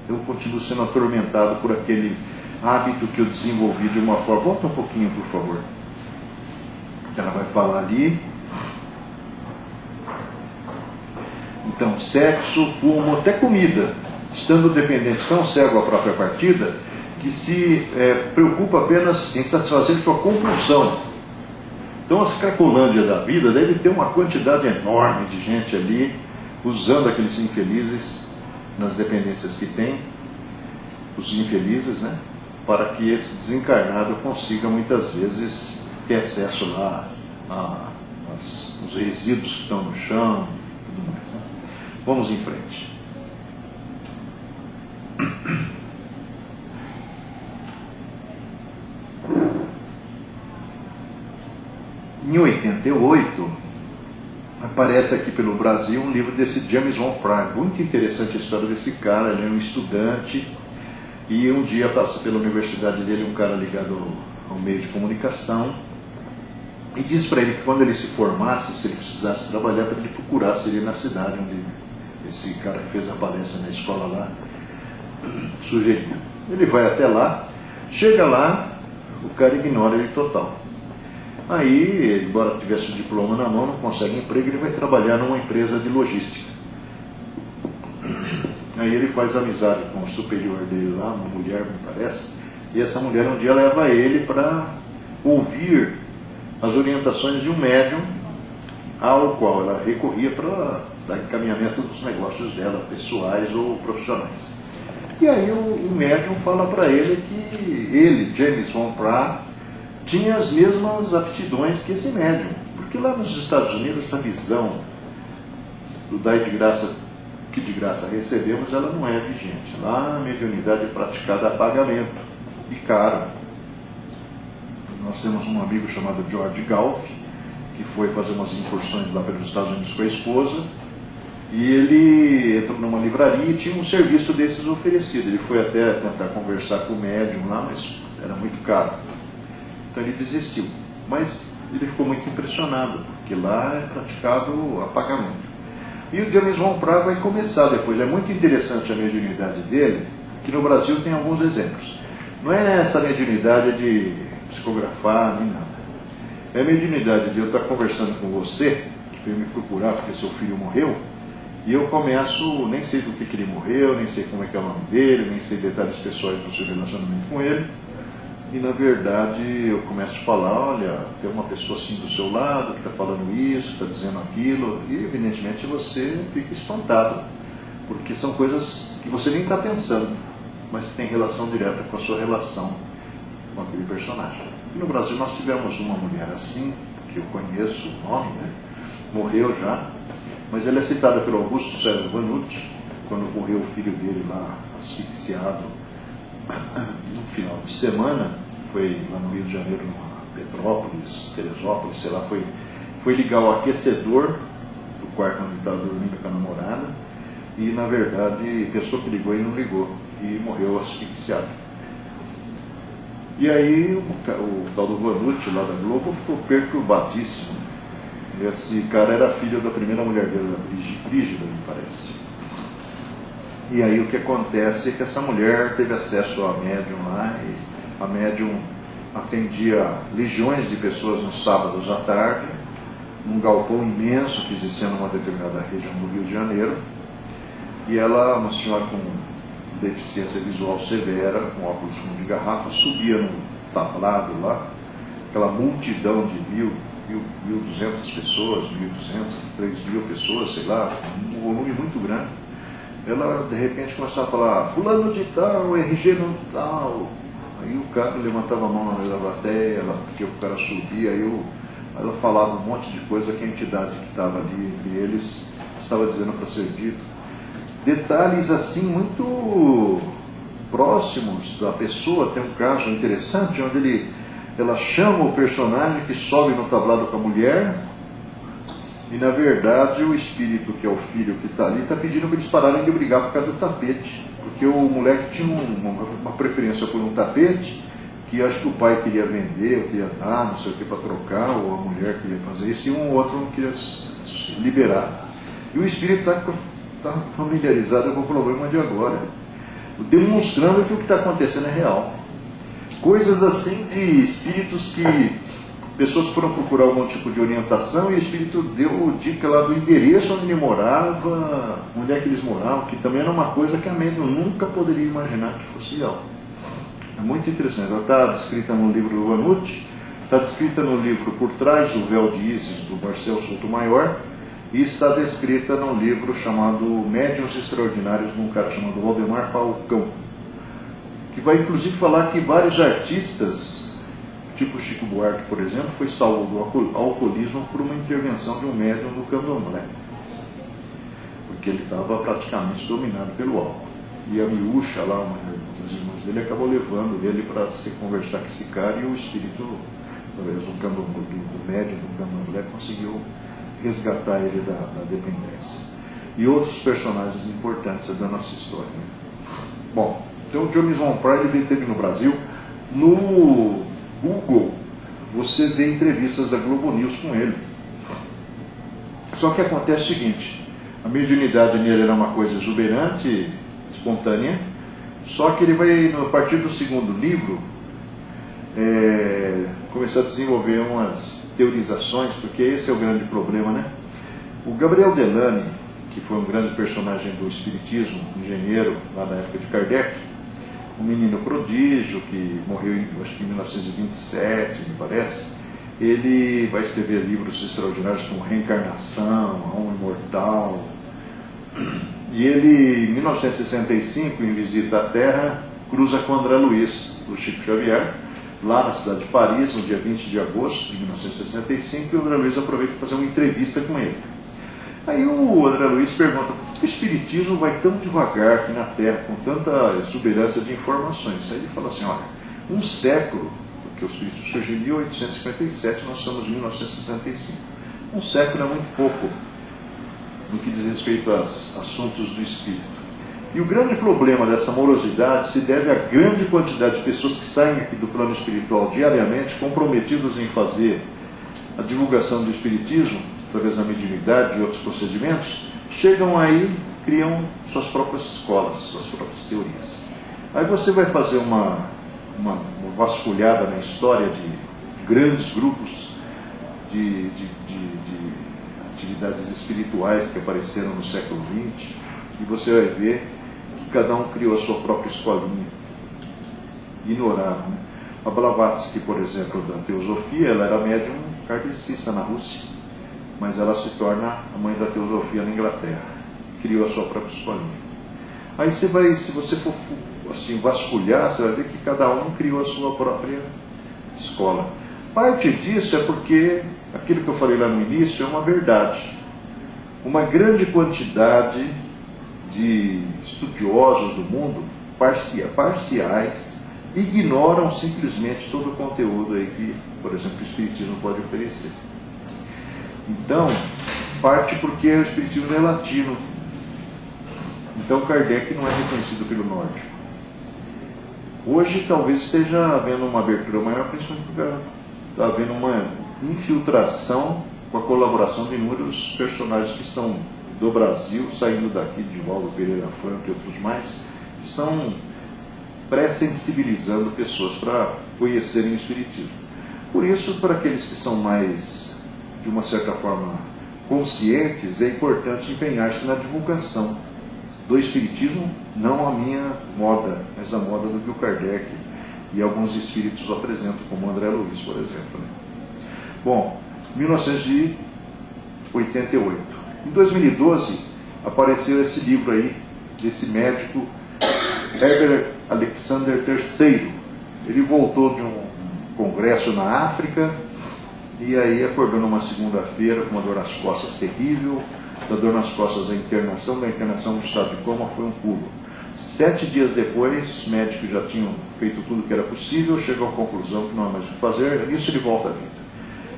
eu continuo sendo atormentado por aquele hábito que eu desenvolvi de uma forma. Volta um pouquinho, por favor. Ela vai falar ali. Então, sexo, fumo, até comida. Estando dependente tão cego à própria partida, que se preocupa apenas em satisfazer sua compulsão. Então, as cracolândias da vida deve ter uma quantidade enorme de gente ali, usando aqueles infelizes nas dependências que tem, os infelizes, né? Para que esse desencarnado consiga muitas vezes ter acesso lá aos resíduos que estão no chão e tudo mais, né? Vamos em frente. Em 88, aparece aqui pelo Brasil um livro desse James Van Praagh. Muito interessante a história desse cara. Ele é um estudante e um dia passa pela universidade dele um cara ligado ao meio de comunicação e diz para ele que quando ele se formasse, se ele precisasse trabalhar, para ele procurar seria na cidade onde esse cara que fez a palestra na escola lá sugeriu. Ele vai até lá, chega lá, o cara ignora ele total. Aí, embora tivesse o diploma na mão, não consegue emprego, ele vai trabalhar numa empresa de logística. Aí ele faz amizade com o superior dele lá, uma mulher, me parece, e essa mulher um dia leva ele para ouvir as orientações de um médium ao qual ela recorria para dar encaminhamento dos negócios dela, pessoais ou profissionais. E aí o médium fala para ele que ele, James Van Praagh, tinha as mesmas aptidões que esse médium, porque lá nos Estados Unidos essa visão do dai de graça, que de graça recebemos, ela não é vigente. Lá a mediunidade é praticada a pagamento e caro. Nós temos um amigo chamado George Galf, que foi fazer umas incursões lá pelos Estados Unidos com a esposa, E ele entrou numa livraria e tinha um serviço desses oferecido. Ele foi até tentar conversar com o médium lá, mas era muito caro. Então ele desistiu. Mas ele ficou muito impressionado, porque lá é praticado a pagamento. E o James Van Praagh vai começar depois. É muito interessante a mediunidade dele, que no Brasil tem alguns exemplos. Não é essa mediunidade de psicografar nem nada. É a mediunidade de eu estar conversando com você, que veio me procurar porque seu filho morreu, e eu começo, nem sei do que ele morreu, nem sei como é que é o nome dele, nem sei detalhes pessoais do seu relacionamento com ele. E na verdade eu começo a falar, olha, tem uma pessoa assim do seu lado que está falando isso, está dizendo aquilo, e evidentemente você fica espantado, porque são coisas que você nem está pensando, mas que tem relação direta com a sua relação com aquele personagem. E no Brasil nós tivemos uma mulher assim, que eu conheço o nome, né? Morreu já, mas ela é citada pelo Augusto César Vanucci, quando morreu o filho dele lá, asfixiado, no final de semana, foi lá no Rio de Janeiro, numa Petrópolis, Teresópolis, sei lá, foi ligar o aquecedor do quarto onde estava dormindo com a namorada, e na verdade pensou que ligou e não ligou, e morreu asfixiado. E aí o tal do Vanucci lá da Globo ficou perturbadíssimo. Esse cara era filho da primeira mulher dele, da Brígida, me parece. E aí o que acontece é que essa mulher teve acesso à médium lá, e a médium atendia legiões de pessoas nos sábados à tarde, num galpão imenso que existia numa determinada região do Rio de Janeiro, e ela, uma senhora com deficiência visual severa, com óculos fundo de garrafa, subia num tablado lá, aquela multidão de 1.200 pessoas, 1.200, 3.000 pessoas, sei lá, um volume muito grande. Ela de repente começava a falar, fulano de tal, RG não tal. Aí o cara levantava a mão na meio da plateia, porque o cara subia, aí ela falava um monte de coisa que a entidade que estava ali entre eles estava dizendo para ser dito. Detalhes assim muito próximos da pessoa. Tem um caso interessante onde ela chama o personagem que sobe no tablado com a mulher, e na verdade o espírito, que é o filho que está ali, está pedindo para eles pararem de brigar por causa do tapete, porque o moleque tinha uma preferência por um tapete que acho que o pai queria vender, ou queria dar, não sei o que, para trocar, ou a mulher queria fazer isso, e um outro não queria liberar. E o espírito está familiarizado com o problema de agora, demonstrando que o que está acontecendo é real. Coisas assim de espíritos que pessoas foram procurar algum tipo de orientação e o espírito deu dica lá do endereço onde ele morava, onde é que eles moravam, que também era uma coisa que a médium nunca poderia imaginar que fosse real. É muito interessante. Ela está descrita no livro do Vanucci, está descrita no livro Por Trás do Véu de Ísis, do Marcel Sotomayor, e está descrita num livro chamado Médiuns Extraordinários, de um cara chamado Valdemar Falcão, que vai inclusive falar que vários artistas, tipo Chico Buarque, por exemplo, foi salvo do alcoolismo por uma intervenção de um médium do candomblé, porque ele estava praticamente dominado pelo álcool. E a miúcha lá, uma das irmãs dele, acabou levando ele para se conversar com esse cara, e o espírito, através do médium do candomblé, conseguiu resgatar ele da dependência. E outros personagens importantes da nossa história. Bom, então o James Van Praagh ele esteve no Brasil. No Google você vê entrevistas da Globo News com ele. Só que acontece o seguinte: a mediunidade nele era uma coisa exuberante, espontânea, só que ele vai, a partir do segundo livro, começar a desenvolver umas teorizações, porque esse é o grande problema, né? O Gabriel Delany, que foi um grande personagem do espiritismo, engenheiro lá na época de Kardec, um menino prodígio que morreu acho que em 1927, me parece, ele vai escrever livros extraordinários como Reencarnação, A Alma Imortal, e ele, em 1965, em visita à Terra, cruza com André Luiz, do Chico Xavier, lá na cidade de Paris, no dia 20 de agosto de 1965, e o André Luiz aproveita para fazer uma entrevista com ele. Aí o André Luiz pergunta: por que o Espiritismo vai tão devagar aqui na Terra, com tanta exuberância de informações? Aí ele fala assim: olha, um século, porque o Espiritismo surgiu em 1857, nós estamos em 1965. Um século é muito pouco. no que diz respeito aos assuntos do espírito. E o grande problema dessa morosidade se deve à grande quantidade de pessoas que saem aqui do plano espiritual diariamente, comprometidos em fazer a divulgação do espiritismo, através da mediunidade e outros procedimentos, chegam aí, criam suas próprias escolas, suas próprias teorias. Aí você vai fazer uma vasculhada na história de grandes grupos de atividades espirituais que apareceram no século XX, e você vai ver que cada um criou a sua própria escolinha, ignorado, né? A Blavatsky, por exemplo, da teosofia, ela era médium kardecista na Rússia, mas ela se torna a mãe da teosofia na Inglaterra, criou a sua própria escolinha. Aí você vai, se você for assim, vasculhar, você vai ver que cada um criou a sua própria escola. Parte disso é porque aquilo que eu falei lá no início é uma verdade. Uma grande quantidade de estudiosos do mundo, parciais, ignoram simplesmente todo o conteúdo aí que, por exemplo, o Espiritismo pode oferecer. Então, parte porque o Espiritismo é latino. Então, Kardec não é reconhecido pelo Norte. Hoje, talvez esteja havendo uma abertura maior, principalmente porque está havendo uma infiltração com a colaboração de inúmeros personagens que estão do Brasil, saindo daqui, de Valdo Pereira Franco e outros mais, estão pré-sensibilizando pessoas para conhecerem o Espiritismo. Por isso, para aqueles que são mais, de uma certa forma, conscientes, é importante empenhar-se na divulgação do Espiritismo, não a minha moda, mas a moda do que o Kardec e alguns espíritos apresentam, como André Luiz, por exemplo. Bom, 1988. Em 2012, apareceu esse livro aí, desse médico, Herbert Alexander III. Ele voltou de um congresso na África, e aí acordou numa segunda-feira com uma dor nas costas terrível, da dor nas costas da internação no estado de coma foi um pulo. 7 dias depois, médicos já tinham feito tudo o que era possível, chegou à conclusão que não há mais o que fazer, nisso ele volta à vida.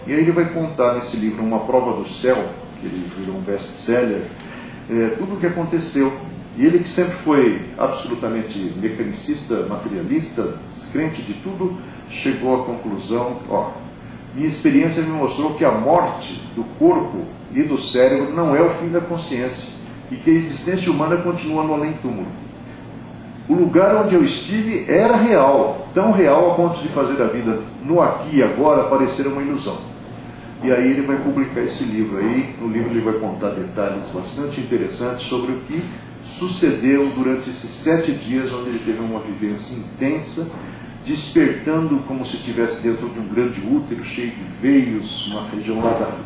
E aí ele vai contar nesse livro, Uma Prova do Céu, que ele virou um best-seller, tudo o que aconteceu. E ele, que sempre foi absolutamente mecanicista, materialista, crente de tudo, chegou à conclusão, minha experiência me mostrou que a morte do corpo e do cérebro não é o fim da consciência, e que a existência humana continua no além-túmulo. O lugar onde eu estive era real, tão real a ponto de fazer a vida no aqui e agora parecer uma ilusão. E aí ele vai publicar esse livro aí. No livro ele vai contar detalhes bastante interessantes sobre o que sucedeu durante esses 7 dias, onde ele teve uma vivência intensa, despertando como se estivesse dentro de um grande útero cheio de veios, uma região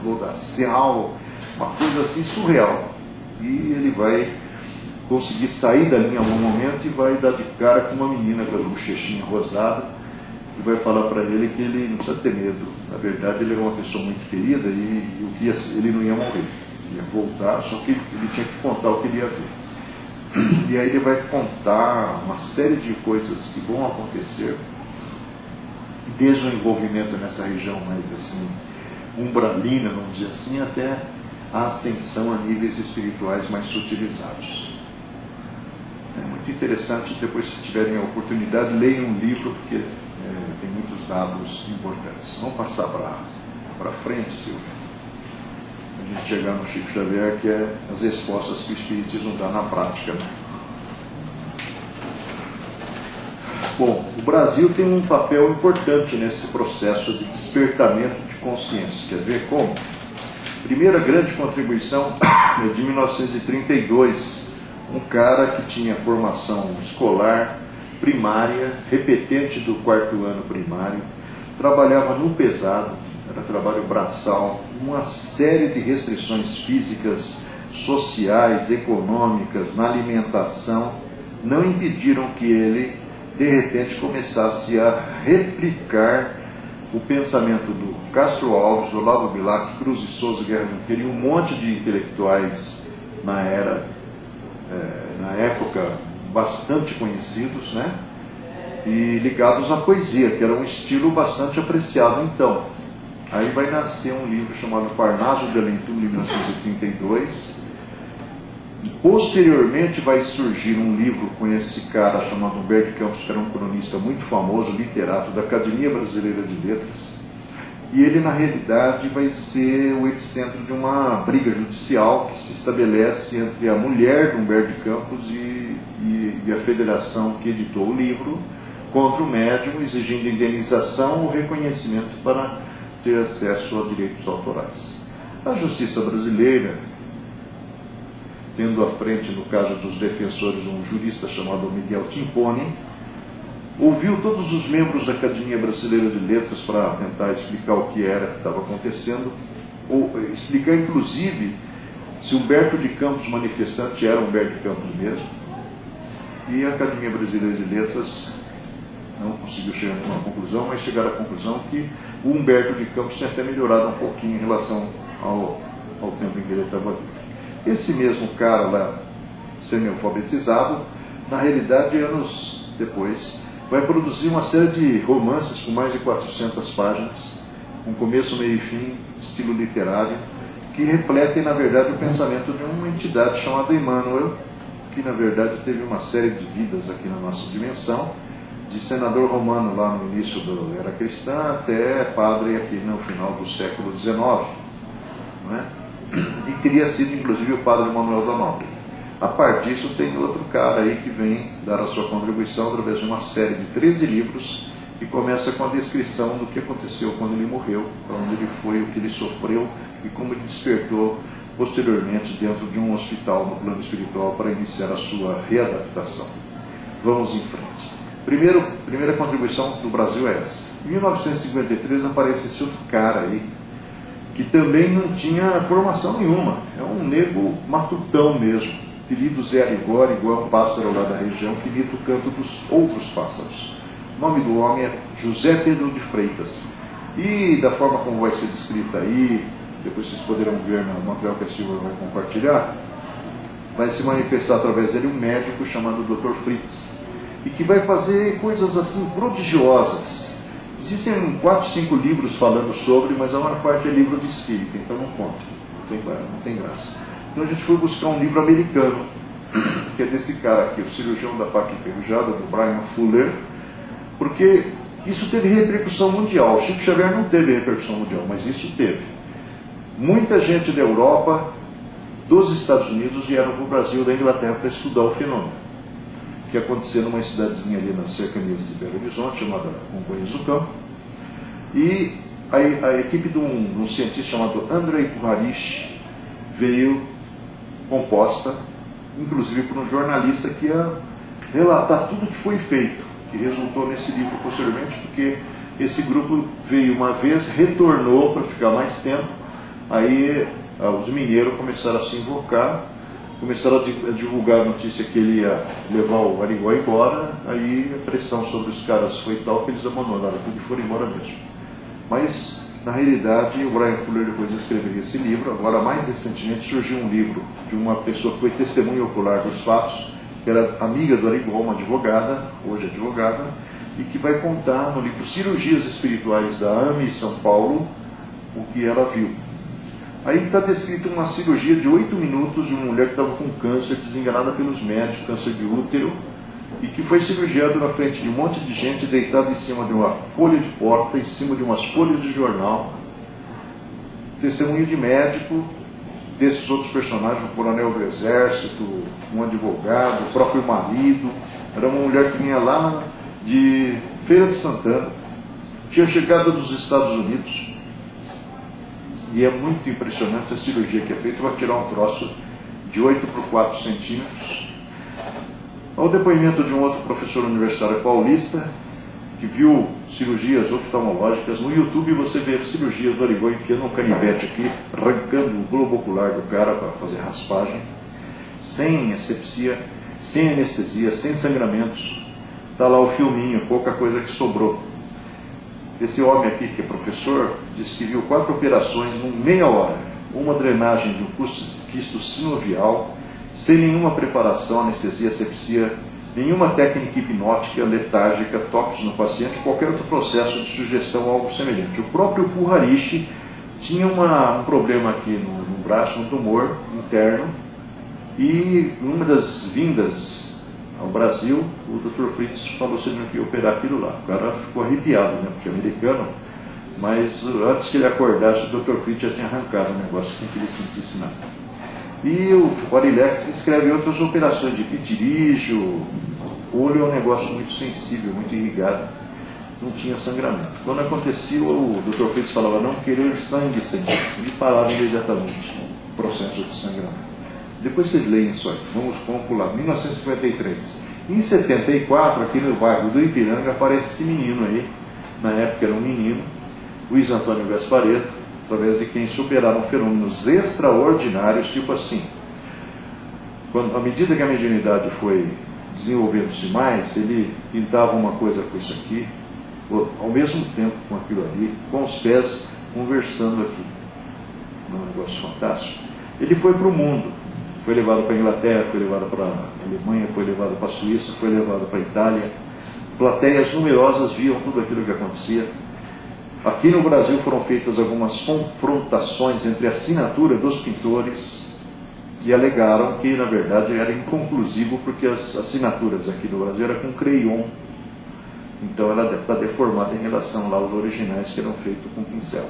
lodacial, uma coisa assim surreal. E ele vai conseguir sair da linha a um momento e vai dar de cara com uma menina com a bochechinha rosada, e vai falar para ele que ele não precisa ter medo. Na verdade, ele era uma pessoa muito querida e ele não ia morrer, ia voltar, só que ele tinha que contar o que ele ia ver. E aí ele vai contar uma série de coisas que vão acontecer, desde o envolvimento nessa região mais assim, umbralina, vamos dizer assim, até a ascensão a níveis espirituais mais sutilizados. É muito interessante, depois, se tiverem a oportunidade, leiam um livro, porque tem muitos dados importantes. Vamos passar para frente, Silvia. A gente chegar no Chico Xavier, que é as respostas que o Espiritismo dá na prática. Bom, o Brasil tem um papel importante nesse processo de despertamento de consciência. Quer ver como? Primeira grande contribuição é de 1932. Um cara que tinha formação escolar, primária, repetente do 4º ano primário, trabalhava no pesado, era trabalho braçal, uma série de restrições físicas, sociais, econômicas, na alimentação, não impediram que ele, de repente, começasse a replicar o pensamento do Castro Alves, Olavo Bilac, Cruz de Souza, Guerra Junqueira e um monte de intelectuais na época, bastante conhecidos, né? E ligados à poesia, que era um estilo bastante apreciado então. Aí vai nascer um livro chamado Parnaso de Além-Túmulo, de 1932, Posteriormente vai surgir um livro com esse cara chamado Humberto de Campos, que era um cronista muito famoso, literato da Academia Brasileira de Letras, e ele na realidade vai ser o epicentro de uma briga judicial que se estabelece entre a mulher de Humberto de Campos e a federação que editou o livro contra o médium, exigindo indenização ou reconhecimento para ter acesso a direitos autorais. A justiça brasileira, tendo à frente, no caso dos defensores, um jurista chamado Miguel Timponi, ouviu todos os membros da Academia Brasileira de Letras para tentar explicar o que era que estava acontecendo, ou explicar inclusive se Humberto de Campos manifestante era Humberto de Campos mesmo, e a Academia Brasileira de Letras não conseguiu chegar a uma conclusão, mas chegaram à conclusão que o Humberto de Campos tinha até melhorado um pouquinho em relação ao tempo em que ele estava vivo. Esse mesmo cara lá, semi-alfabetizado, na realidade, anos depois, vai produzir uma série de romances com mais de 400 páginas, com começo, meio e fim, estilo literário, que refletem, na verdade, o pensamento de uma entidade chamada Emmanuel, que, na verdade, teve uma série de vidas aqui na nossa dimensão, de senador romano lá no início da era cristã até padre aqui no final do século XIX, não é? E teria sido, inclusive, o padre Manuel da Nóbrega. A parte disso, tem outro cara aí que vem dar a sua contribuição através de uma série de 13 livros, que começa com a descrição do que aconteceu quando ele morreu, para onde ele foi, o que ele sofreu e como ele despertou posteriormente dentro de um hospital no plano espiritual para iniciar a sua readaptação. Vamos em frente. Primeira contribuição do Brasil é essa. Em 1953 aparece esse outro cara aí, que também não tinha formação nenhuma. É um nego matutão mesmo. Apelido Zé Arigó, igual um pássaro lá da região, que imita o canto dos outros pássaros. O nome do homem é José Pedro de Freitas. E da forma como vai ser descrita aí, depois vocês poderão ver no material que a Silvia vai compartilhar, vai se manifestar através dele um médico chamado Dr. Fritz, e que vai fazer coisas assim prodigiosas. Existem 4, 5 livros falando sobre, mas a maior parte é livro de espírita, então não conta, não tem graça. Então a gente foi buscar um livro americano, que é desse cara aqui, o cirurgião da faca enferrujada, do Brian Fuller, porque isso teve repercussão mundial. Chico Xavier não teve repercussão mundial, mas isso teve. Muita gente da Europa, dos Estados Unidos, vieram para o Brasil, da Inglaterra, para estudar o fenômeno, que aconteceu numa cidadezinha ali nas cercanias de Belo Horizonte, chamada Congonhas do Campo, e a equipe de um cientista chamado Andrei Puharish veio composta, inclusive por um jornalista que ia relatar tudo o que foi feito, que resultou nesse livro posteriormente, porque esse grupo veio uma vez, retornou para ficar mais tempo, aí os mineiros começaram a se invocar, começaram a divulgar a notícia que ele ia levar o Arigó embora, aí a pressão sobre os caras foi tal que eles abandonaram tudo e foram embora mesmo. Mas, na realidade, o Brian Fuller depois escreveu esse livro. Agora, mais recentemente, surgiu um livro de uma pessoa que foi testemunha ocular dos fatos, que era amiga do Arigó, uma advogada, hoje advogada, e que vai contar no livro Cirurgias Espirituais da AME São Paulo o que ela viu. Aí está descrito uma cirurgia de 8 minutos de uma mulher que estava com câncer, desenganada pelos médicos, câncer de útero, e que foi cirurgiado na frente de um monte de gente deitada em cima de uma folha de porta, em cima de umas folhas de jornal. Testemunho de médico, desses outros personagens, um coronel do exército, um advogado, o próprio marido. Era uma mulher que vinha lá de Feira de Santana, tinha chegado dos Estados Unidos. E é muito impressionante a cirurgia que é feita. Vai tirar um troço de 8 por 4 centímetros. Ao depoimento de um outro professor universitário paulista, que viu cirurgias oftalmológicas. No YouTube você vê cirurgias do Arigó enfiando um canivete aqui, arrancando o globo ocular do cara para fazer raspagem, sem asepsia, sem anestesia, sem sangramentos. Está lá o filminho, pouca coisa que sobrou. Esse homem aqui, que é professor, disse que viu 4 operações em meia hora. Uma drenagem de um quisto sinovial, sem nenhuma preparação, anestesia, asepsia, nenhuma técnica hipnótica, letárgica, toques no paciente, qualquer outro processo de sugestão ou algo semelhante. O próprio Puharish tinha um problema aqui no braço, um tumor interno, E numa das vindas ao Brasil, o Dr. Fritz falou se ele não queria operar aquilo lá. O cara ficou arrepiado, né, porque é americano, mas antes que ele acordasse, o Dr. Fritz já tinha arrancado o negócio sem que ele sentisse nada. E o Aurilex escreve outras operações de pitirígio. O olho é um negócio muito sensível, muito irrigado, não tinha sangramento. Quando acontecia, o Dr. Fritz falava não querer sangue sentir, e parava imediatamente o processo de sangramento. Depois vocês leem isso aí. Vamos pular. 1953. Em 74, aqui no bairro do Ipiranga, aparece esse menino aí. Na época era um menino, Luiz Antônio Gasparetto, através de quem superaram fenômenos extraordinários, tipo assim. À medida que a mediunidade foi desenvolvendo-se mais, ele pintava uma coisa com isso aqui, ao mesmo tempo com aquilo ali, com os pés conversando aqui. Um negócio fantástico. Ele foi para o mundo. Foi levado para a Inglaterra, foi levado para a Alemanha, foi levado para a Suíça, foi levado para a Itália. Plateias numerosas viam tudo aquilo que acontecia. Aqui no Brasil foram feitas algumas confrontações entre a assinatura dos pintores e alegaram que, na verdade, era inconclusivo porque as assinaturas aqui no Brasil eram com crayon. Então ela está deformada em relação lá aos originais que eram feitos com pincel.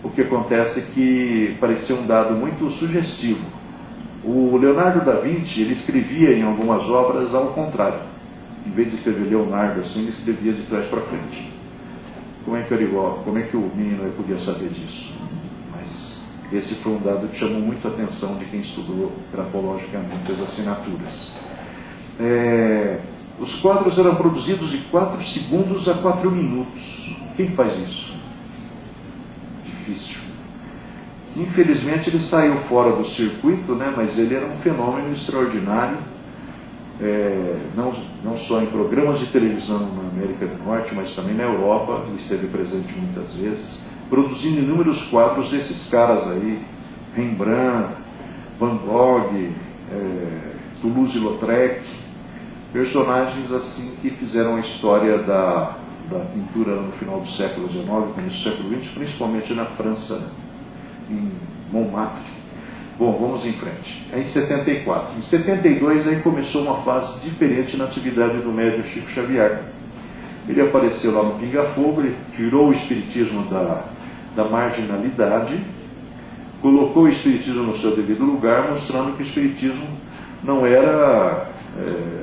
O que acontece é que parecia um dado muito sugestivo. O Leonardo da Vinci, ele escrevia em algumas obras ao contrário. Em vez de escrever Leonardo assim, ele escrevia de trás para frente. Como é que o menino podia saber disso? Mas esse foi um dado que chamou muito a atenção de quem estudou grafologicamente as assinaturas. Os quadros eram produzidos de 4 segundos a 4 minutos. Quem faz isso? Difícil. Infelizmente ele saiu fora do circuito, né, mas ele era um fenômeno extraordinário, não só em programas de televisão na América do Norte, mas também na Europa. Ele esteve presente muitas vezes, produzindo inúmeros quadros desses caras aí, Rembrandt, Van Gogh, Toulouse-Lautrec, personagens assim que fizeram a história da pintura no final do século XIX, começo do século XX, principalmente na França, em Montmartre. Bom, vamos em frente. É em 74. Em 72 aí começou uma fase diferente na atividade do médium Chico Xavier. Ele apareceu lá no Pinga Fogo, ele tirou o espiritismo da marginalidade, colocou o espiritismo no seu devido lugar, mostrando que o espiritismo não era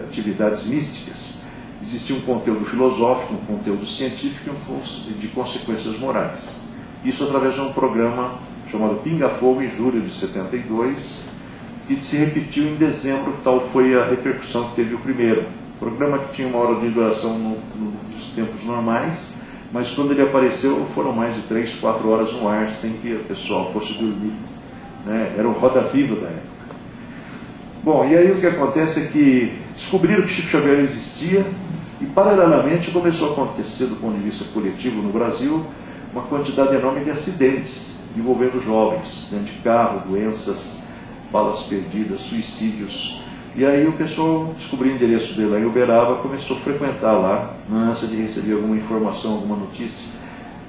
atividades místicas. Existia um conteúdo filosófico, um conteúdo científico e de consequências morais. Isso através de um programa chamado Pinga Fogo, em julho de 72, e se repetiu em dezembro, tal foi a repercussão que teve o primeiro. Programa que tinha uma hora de duração nos tempos normais, mas quando ele apareceu foram mais de 3, 4 horas no ar, sem que o pessoal fosse dormir. Né? Era o roda-viva da época. Bom, e aí o que acontece é que descobriram que Chico Xavier existia, e paralelamente começou a acontecer, do ponto de vista coletivo no Brasil, uma quantidade enorme de acidentes envolvendo jovens, dentro de carro, doenças, balas perdidas, suicídios. E aí o pessoal descobriu o endereço dele lá em Uberaba, começou a frequentar lá, na ânsia de receber alguma informação, alguma notícia.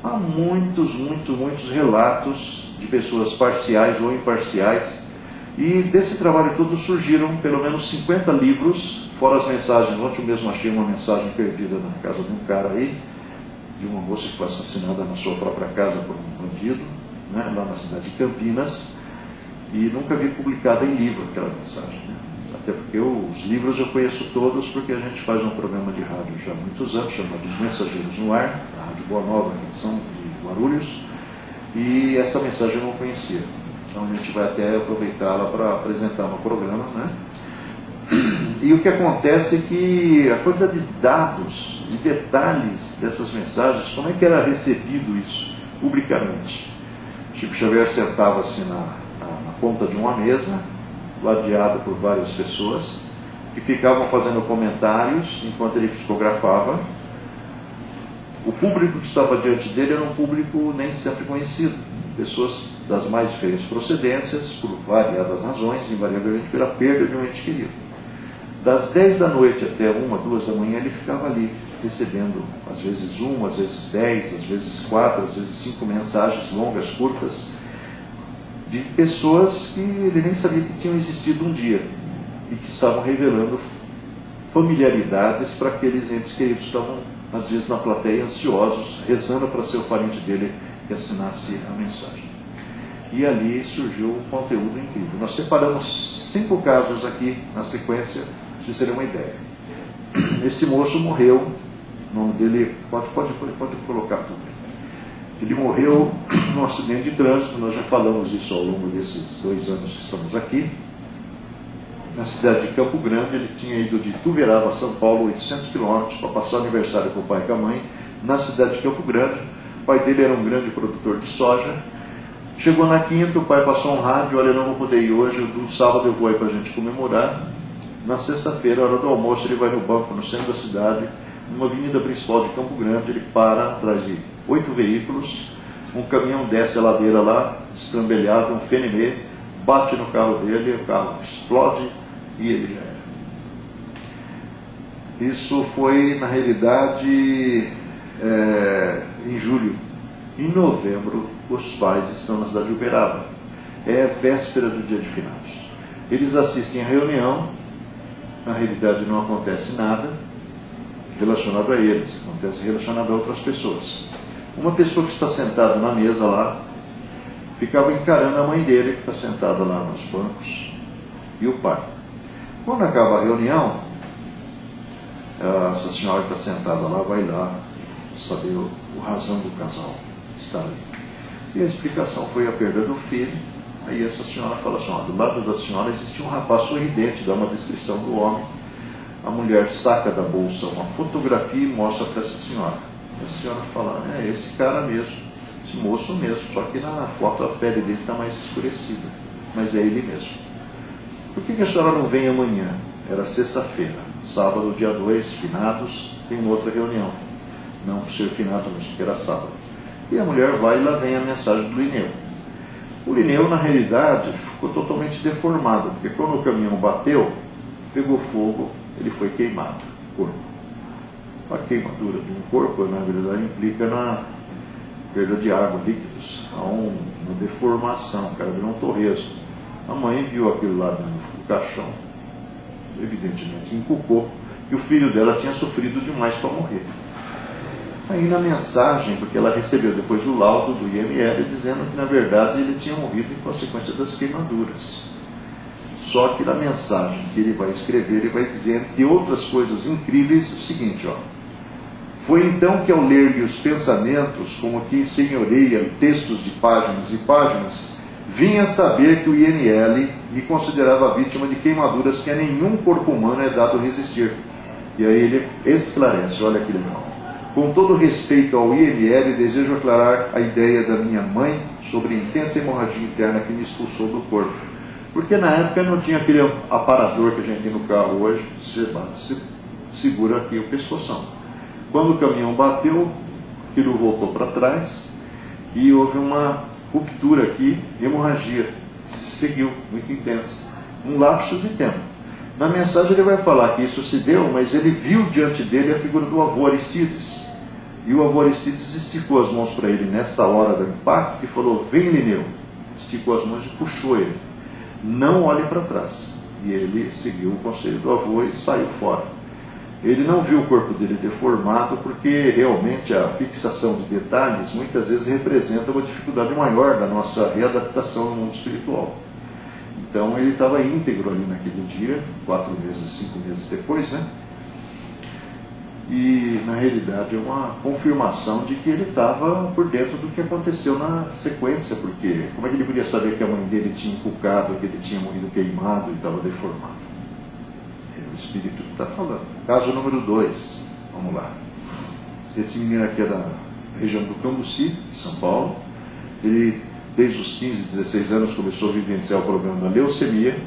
Há muitos relatos de pessoas parciais ou imparciais, e desse trabalho todo surgiram pelo menos 50 livros, fora as mensagens. Ontem eu mesmo achei uma mensagem perdida na casa de um cara aí, de uma moça que foi assassinada na sua própria casa por um bandido, né, lá na cidade de Campinas, e nunca vi publicada em livro aquela mensagem, né? Até porque os livros eu conheço todos, porque a gente faz um programa de rádio já há muitos anos, chamado Os Mensageiros no Ar, a Rádio Boa Nova, aqui de São de Guarulhos, e essa mensagem eu não conhecia. Então a gente vai até aproveitá-la para apresentar no programa, né? E o que acontece é que a quantidade de dados e detalhes dessas mensagens, como é que era recebido isso publicamente? Chico Xavier sentava-se na ponta de uma mesa, ladeado por várias pessoas, que ficavam fazendo comentários enquanto ele psicografava. O público que estava diante dele era um público nem sempre conhecido, pessoas das mais diferentes procedências, por variadas razões, invariavelmente pela perda de um ente querido. Das 10 da noite até 1, 2 da manhã, ele ficava ali, recebendo às vezes 1, às vezes 10, às vezes 4, às vezes 5 mensagens longas, curtas, de pessoas que ele nem sabia que tinham existido um dia e que estavam revelando familiaridades para aqueles entes queridos que estavam, às vezes, na plateia, ansiosos, rezando para ser o parente dele que assinasse a mensagem. E ali surgiu um conteúdo incrível. Nós separamos 5 casos aqui na sequência, para vocês terem uma ideia. Esse moço morreu, o nome dele, pode colocar tudo. Ele morreu num acidente de trânsito, nós já falamos isso ao longo desses 2 anos que estamos aqui. Na cidade de Campo Grande, ele tinha ido de Ituverava a São Paulo, 800 quilômetros, para passar o aniversário com o pai e com a mãe, na cidade de Campo Grande. O pai dele era um grande produtor de soja. Chegou na quinta, o pai passou um rádio: olha, eu não vou poder ir hoje, no sábado eu vou aí para a gente comemorar. Na sexta-feira, hora do almoço, ele vai no banco no centro da cidade, numa avenida principal de Campo Grande. Ele para atrás de 8 veículos, um caminhão desce a ladeira lá, estrambelhado, um Fenemê, bate no carro dele, o carro explode e ele já era. Isso foi, na realidade, em julho. Em novembro, os pais estão na cidade de Uberaba. É véspera do dia de finados. Eles assistem a reunião. Na realidade, não acontece nada relacionado a eles, acontece relacionado a outras pessoas. Uma pessoa que está sentada na mesa lá ficava encarando a mãe dele, que está sentada lá nos bancos, e o pai. Quando acaba a reunião, essa senhora que está sentada lá vai lá saber a razão do casal estar ali. E a explicação foi a perda do filho. Aí essa senhora fala assim: do lado da senhora existe um rapaz sorridente, dá uma descrição do homem. A mulher saca da bolsa uma fotografia e mostra para essa senhora. A senhora fala: é esse cara mesmo, esse moço mesmo, só que na foto a pele dele está mais escurecida, mas é ele mesmo. Por que a senhora não vem amanhã? Era sexta-feira, sábado, dia 2, finados, tem uma outra reunião. Não por ser finado, mas porque era sábado. E a mulher vai e lá vem a mensagem do Lineu. O Lineu, na realidade, ficou totalmente deformado, porque quando o caminhão bateu, pegou fogo, ele foi queimado, o corpo. A queimadura de um corpo, na verdade, implica na perda de água, líquidos, há uma deformação, o cara virou um torresmo. A mãe viu aquilo lá dentro do caixão, evidentemente encucou, que o filho dela tinha sofrido demais para morrer. Aí na mensagem, porque ela recebeu depois o laudo do IML, dizendo que na verdade ele tinha morrido em consequência das queimaduras. Só que na mensagem que ele vai escrever, ele vai dizer que outras coisas incríveis, o seguinte, foi então que ao ler-lhe os pensamentos, como que senhoreia textos de páginas e páginas, vinha saber que o IML me considerava vítima de queimaduras que a nenhum corpo humano é dado resistir. E aí ele esclarece, olha que legal. Com todo respeito ao IML, desejo aclarar a ideia da minha mãe sobre a intensa hemorragia interna que me expulsou do corpo. Porque na época não tinha aquele aparador que a gente tem no carro hoje, você segura aqui o pescoção. Quando o caminhão bateu, aquilo voltou para trás e houve uma ruptura aqui, hemorragia, que seguiu, muito intensa. Um lapso de tempo. Na mensagem ele vai falar que isso se deu, mas ele viu diante dele a figura do avô Aristides. E o avô Aristides esticou as mãos para ele nessa hora do impacto e falou: vem, Lineu. Esticou as mãos e puxou ele. Não olhe para trás. E ele seguiu o conselho do avô e saiu fora. Ele não viu o corpo dele deformado, porque realmente a fixação de detalhes muitas vezes representa uma dificuldade maior da nossa readaptação no mundo espiritual. Então ele estava íntegro ali naquele dia, 4 meses, 5 meses depois, né? E na realidade é uma confirmação de que ele estava por dentro do que aconteceu na sequência, porque como é que ele podia saber que a mãe dele tinha encucado, que ele tinha morrido queimado e estava deformado? É o Espírito que está falando. Caso número 2, vamos lá. Esse menino aqui é da região do Cambuci, São Paulo. Ele, desde os 15, 16 anos, começou a vivenciar o problema da leucemia.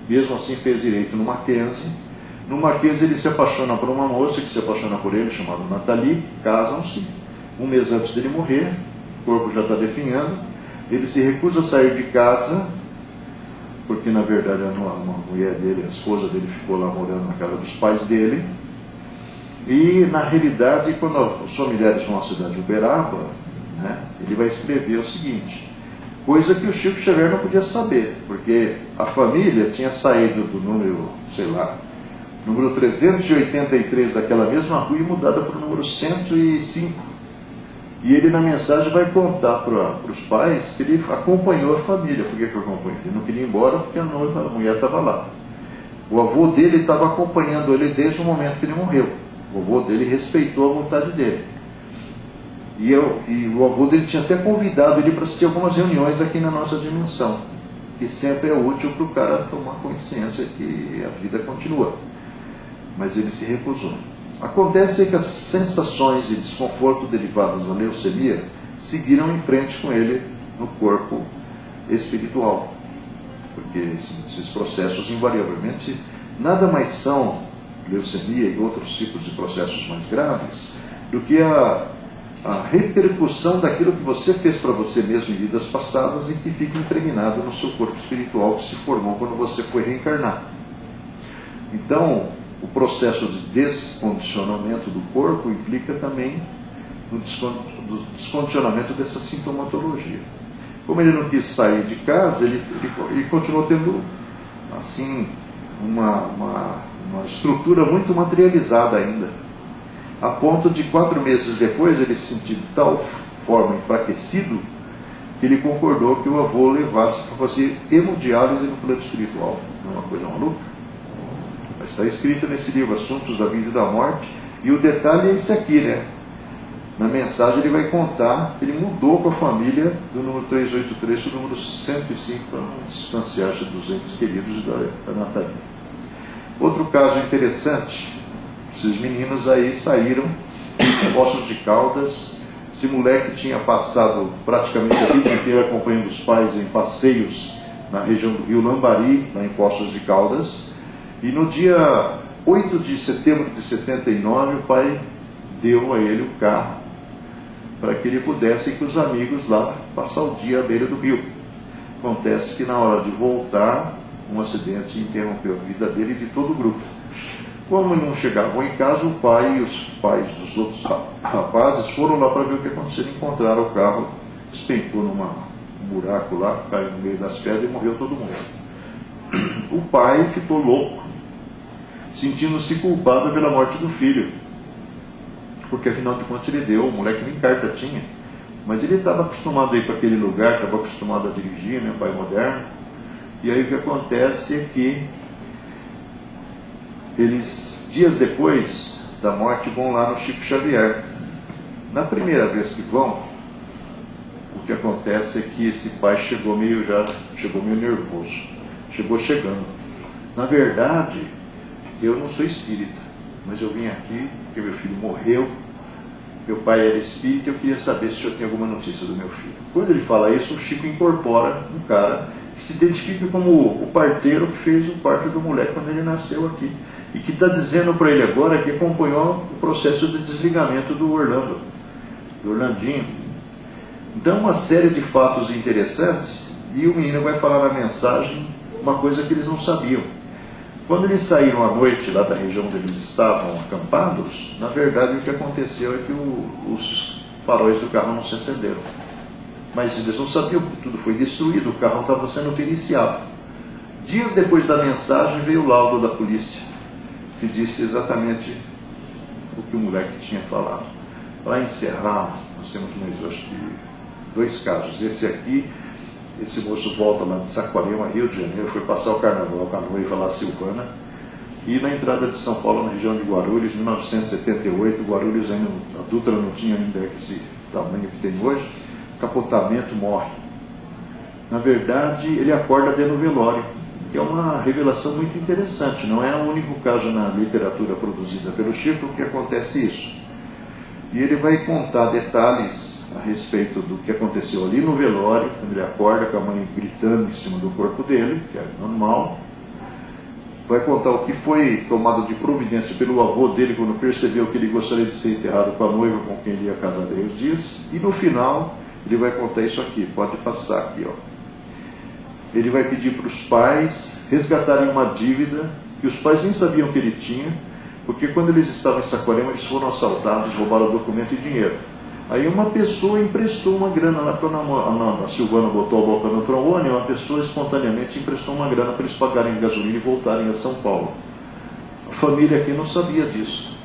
Mesmo assim fez direito no Mackenzie. No Mackenzie ele se apaixona por uma moça que se apaixona por ele, chamada Nathalie. Casam-se. Um mês antes dele morrer, o corpo já está definhando. Ele se recusa a sair de casa, porque na verdade uma mulher dele, a esposa dele, ficou lá morando na casa dos pais dele. E na realidade, quando os familiares vão à cidade de Uberaba, né, ele vai escrever o seguinte: coisa que o Chico Xavier não podia saber, porque a família tinha saído do número, sei lá, número 383 daquela mesma rua e mudada para o número 105. E ele na mensagem vai contar para os pais que ele acompanhou a família. Por que acompanhou? Ele não queria ir embora porque a mulher estava lá. O avô dele estava acompanhando ele desde o momento que ele morreu. O avô dele respeitou a vontade dele. E o avô dele tinha até convidado ele para assistir algumas reuniões aqui na nossa dimensão, que sempre é útil para o cara tomar consciência que a vida continua. Mas ele se recusou. Acontece que as sensações e desconforto derivados da leucemia seguiram em frente com ele no corpo espiritual. Porque esses processos, invariavelmente, nada mais são, leucemia e outros tipos de processos mais graves, do que a repercussão daquilo que você fez para você mesmo em vidas passadas e que fica impregnado no seu corpo espiritual que se formou quando você foi reencarnar. Então, o processo de descondicionamento do corpo implica também no descondicionamento dessa sintomatologia. Como ele não quis sair de casa, ele continuou tendo assim uma estrutura muito materializada ainda, a ponto de 4 meses depois ele se sentir de tal forma enfraquecido que ele concordou que o avô levasse para fazer hemodiálise no plano espiritual. Não é uma coisa maluca? Mas está escrito nesse livro, Assuntos da Vida e da Morte, e o detalhe é esse aqui, né? Na mensagem ele vai contar que ele mudou com a família do número 383 para o número 105 para não distanciar-se dos entes queridos da Natalia. Outro caso interessante, esses meninos aí saíram em Poços de Caldas. Esse moleque tinha passado praticamente a vida inteira acompanhando os pais em passeios na região do Rio Lambari, lá em Poços de Caldas. E no dia 8 de setembro de 79, o pai deu a ele o carro para que ele pudesse ir com os amigos lá passar o dia à beira do rio. Acontece que na hora de voltar, um acidente interrompeu a vida dele e de todo o grupo. Como não chegavam em casa, o pai e os pais dos outros rapazes foram lá para ver o que aconteceu. Encontraram o carro, despencou num buraco lá, caiu no meio das pedras e morreu todo mundo. O pai ficou louco, sentindo-se culpado pela morte do filho, porque afinal de contas ele deu, o moleque nem carta tinha, mas ele estava acostumado a ir para aquele lugar, estava acostumado a dirigir, né, pai moderno. E aí o que acontece é que eles, dias depois da morte, vão lá no Chico Xavier. Na primeira vez que vão, o que acontece é que esse pai chegou meio nervoso, chegando. Na verdade, eu não sou espírita, mas eu vim aqui porque meu filho morreu, meu pai era espírita e eu queria saber se o senhor tem alguma notícia do meu filho. Quando ele fala isso, o Chico incorpora um cara que se identifica como o parteiro que fez o parto do moleque quando ele nasceu aqui, e que está dizendo para ele agora que acompanhou o processo de desligamento do Orlandinho. Então, uma série de fatos interessantes, e o menino vai falar na mensagem uma coisa que eles não sabiam. Quando eles saíram à noite lá da região onde eles estavam acampados, na verdade o que aconteceu é que os faróis do carro não se acenderam. Mas eles não sabiam que tudo foi destruído, o carro estava sendo periciado. Dias depois da mensagem veio o laudo da polícia, que disse exatamente o que o moleque tinha falado. Para encerrar, nós temos mais, acho que 2 casos. Esse aqui, esse moço volta lá de Saquarema, Rio de Janeiro, foi passar o carnaval com a noiva lá, Silvana, e na entrada de São Paulo, na região de Guarulhos, em 1978, Guarulhos ainda, a Dutra não tinha ainda esse tamanho que tem hoje, capotamento, morre. Na verdade, ele acorda dentro do velório, que é uma revelação muito interessante. Não é o único caso na literatura produzida pelo Chico que acontece isso. E ele vai contar detalhes a respeito do que aconteceu ali no velório, quando ele acorda com a mãe gritando em cima do corpo dele, que é normal. Vai contar o que foi tomado de providência pelo avô dele quando percebeu que ele gostaria de ser enterrado com a noiva com quem ele ia casar 10 dias. E no final, ele vai contar isso aqui. Pode passar aqui, ó. Ele vai pedir para os pais resgatarem uma dívida que os pais nem sabiam que ele tinha, porque quando eles estavam em Saquarema, eles foram assaltados, roubaram documento e dinheiro. Aí uma pessoa emprestou uma grana lá para a Silvana botou a boca no trombone, uma pessoa espontaneamente emprestou uma grana para eles pagarem gasolina e voltarem a São Paulo. A família aqui não sabia disso,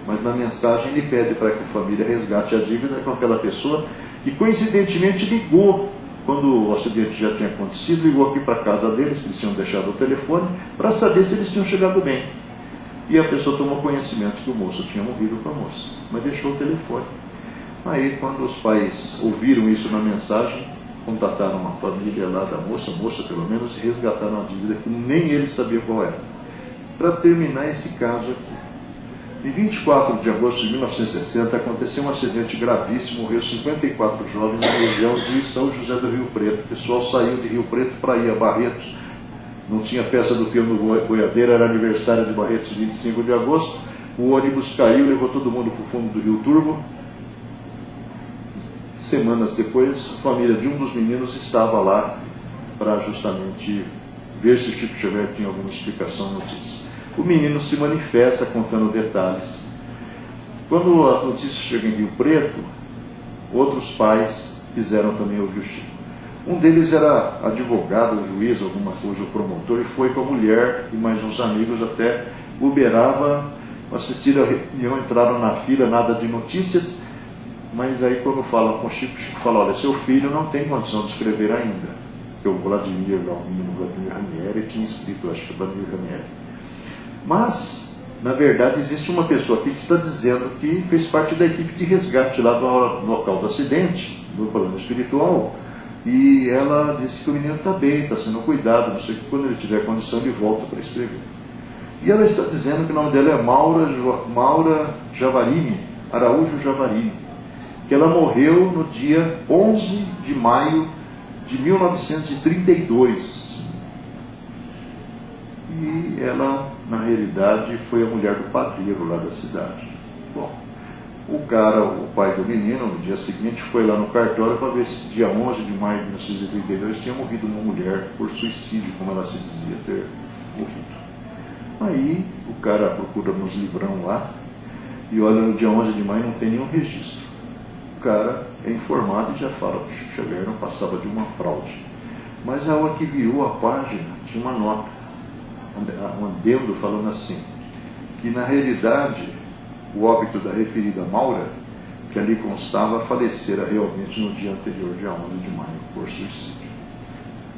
mas na mensagem ele pede para que a família resgate a dívida com aquela pessoa que coincidentemente ligou, quando o acidente já tinha acontecido, ligou aqui para a casa deles, que eles tinham deixado o telefone, para saber se eles tinham chegado bem. E a pessoa tomou conhecimento que o moço tinha morrido com a moça, mas deixou o telefone. Aí, quando os pais ouviram isso na mensagem, contataram a família lá da moça pelo menos, e resgataram a dívida que nem eles sabiam qual era. Para terminar esse caso aqui, em 24 de agosto de 1960, aconteceu um acidente gravíssimo, morreu 54 jovens na região de São José do Rio Preto. O pessoal saiu de Rio Preto para ir a Barretos. Não tinha peça do filme do Boiadeiro, era aniversário de Barretos, 25 de agosto. O ônibus caiu, levou todo mundo para o fundo do Rio Turvo. Semanas depois, a família de um dos meninos estava lá para justamente ver se o Chico Xavier tinha alguma explicação notícia. O menino se manifesta contando detalhes. Quando a notícia chega em Rio Preto, outros pais quiseram também ouvir o Chico. Um deles era advogado, juiz, alguma coisa, o promotor, e foi com a mulher e mais uns amigos até Uberaba, assistiram a reunião, entraram na fila, nada de notícias, mas aí quando falam com o Chico fala, olha, seu filho não tem condição de escrever ainda, porque o Vladimir Ranieri tinha escrito, acho que Vladimir Ranieri. Mas, na verdade, existe uma pessoa aqui que está dizendo que fez parte da equipe de resgate lá do local do acidente, do plano espiritual, e ela disse que o menino está bem, está sendo cuidado, não sei o que, quando ele tiver condição ele volta para escrever. E ela está dizendo que o nome dela é Maura Javarini, Araújo Javarini, que ela morreu no dia 11 de maio de 1932. E ela, na realidade, foi a mulher do padreiro lá da cidade. Bom, o cara, o pai do menino, no dia seguinte foi lá no cartório para ver se dia 11 de maio de 1932 tinha morrido uma mulher por suicídio, como ela se dizia ter morrido. Aí o cara procura nos livrão lá e olha, no dia 11 de maio não tem nenhum registro. O cara é informado e já fala que o Chico Xavier não passava de uma fraude. Mas a hora que virou a página, tinha uma nota, um adendo falando assim, que na realidade o óbito da referida Maura, que ali constava, falecera realmente no dia anterior, dia 11 de maio, por suicídio.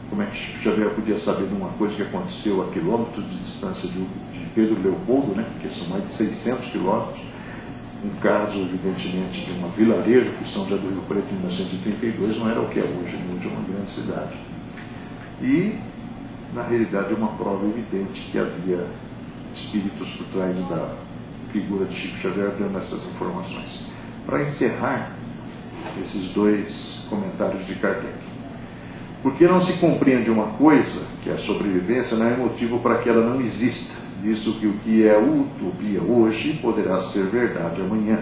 Como é que Chico Xavier podia saber de uma coisa que aconteceu a quilômetros de distância de Pedro Leopoldo, né, porque são mais de 600 quilômetros, um caso, evidentemente, de um vilarejo, que São José do Rio Preto, em 1932, não era o que é hoje, hoje é uma grande cidade. E, na realidade, é uma prova evidente que havia espíritos por trás da figura de Chico Xavier dando essas informações. Para encerrar esses dois comentários de Kardec. Porque não se compreende uma coisa, que é a sobrevivência, não é motivo para que ela não exista. Visto que o que é utopia hoje poderá ser verdade amanhã.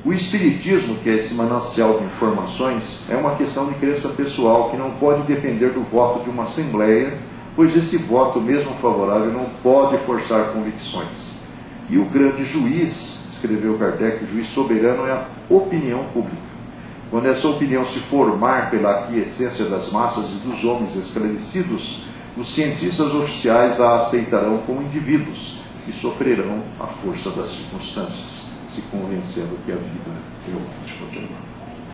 O Espiritismo, que é esse manancial de informações, é uma questão de crença pessoal que não pode depender do voto de uma assembleia, pois esse voto, mesmo favorável, não pode forçar convicções. E o grande juiz, escreveu Kardec, o juiz soberano é a opinião pública. Quando essa opinião se formar pela aquiescência das massas e dos homens esclarecidos, os cientistas oficiais a aceitarão como indivíduos e sofrerão a força das circunstâncias, se convencendo que a vida realmente continua.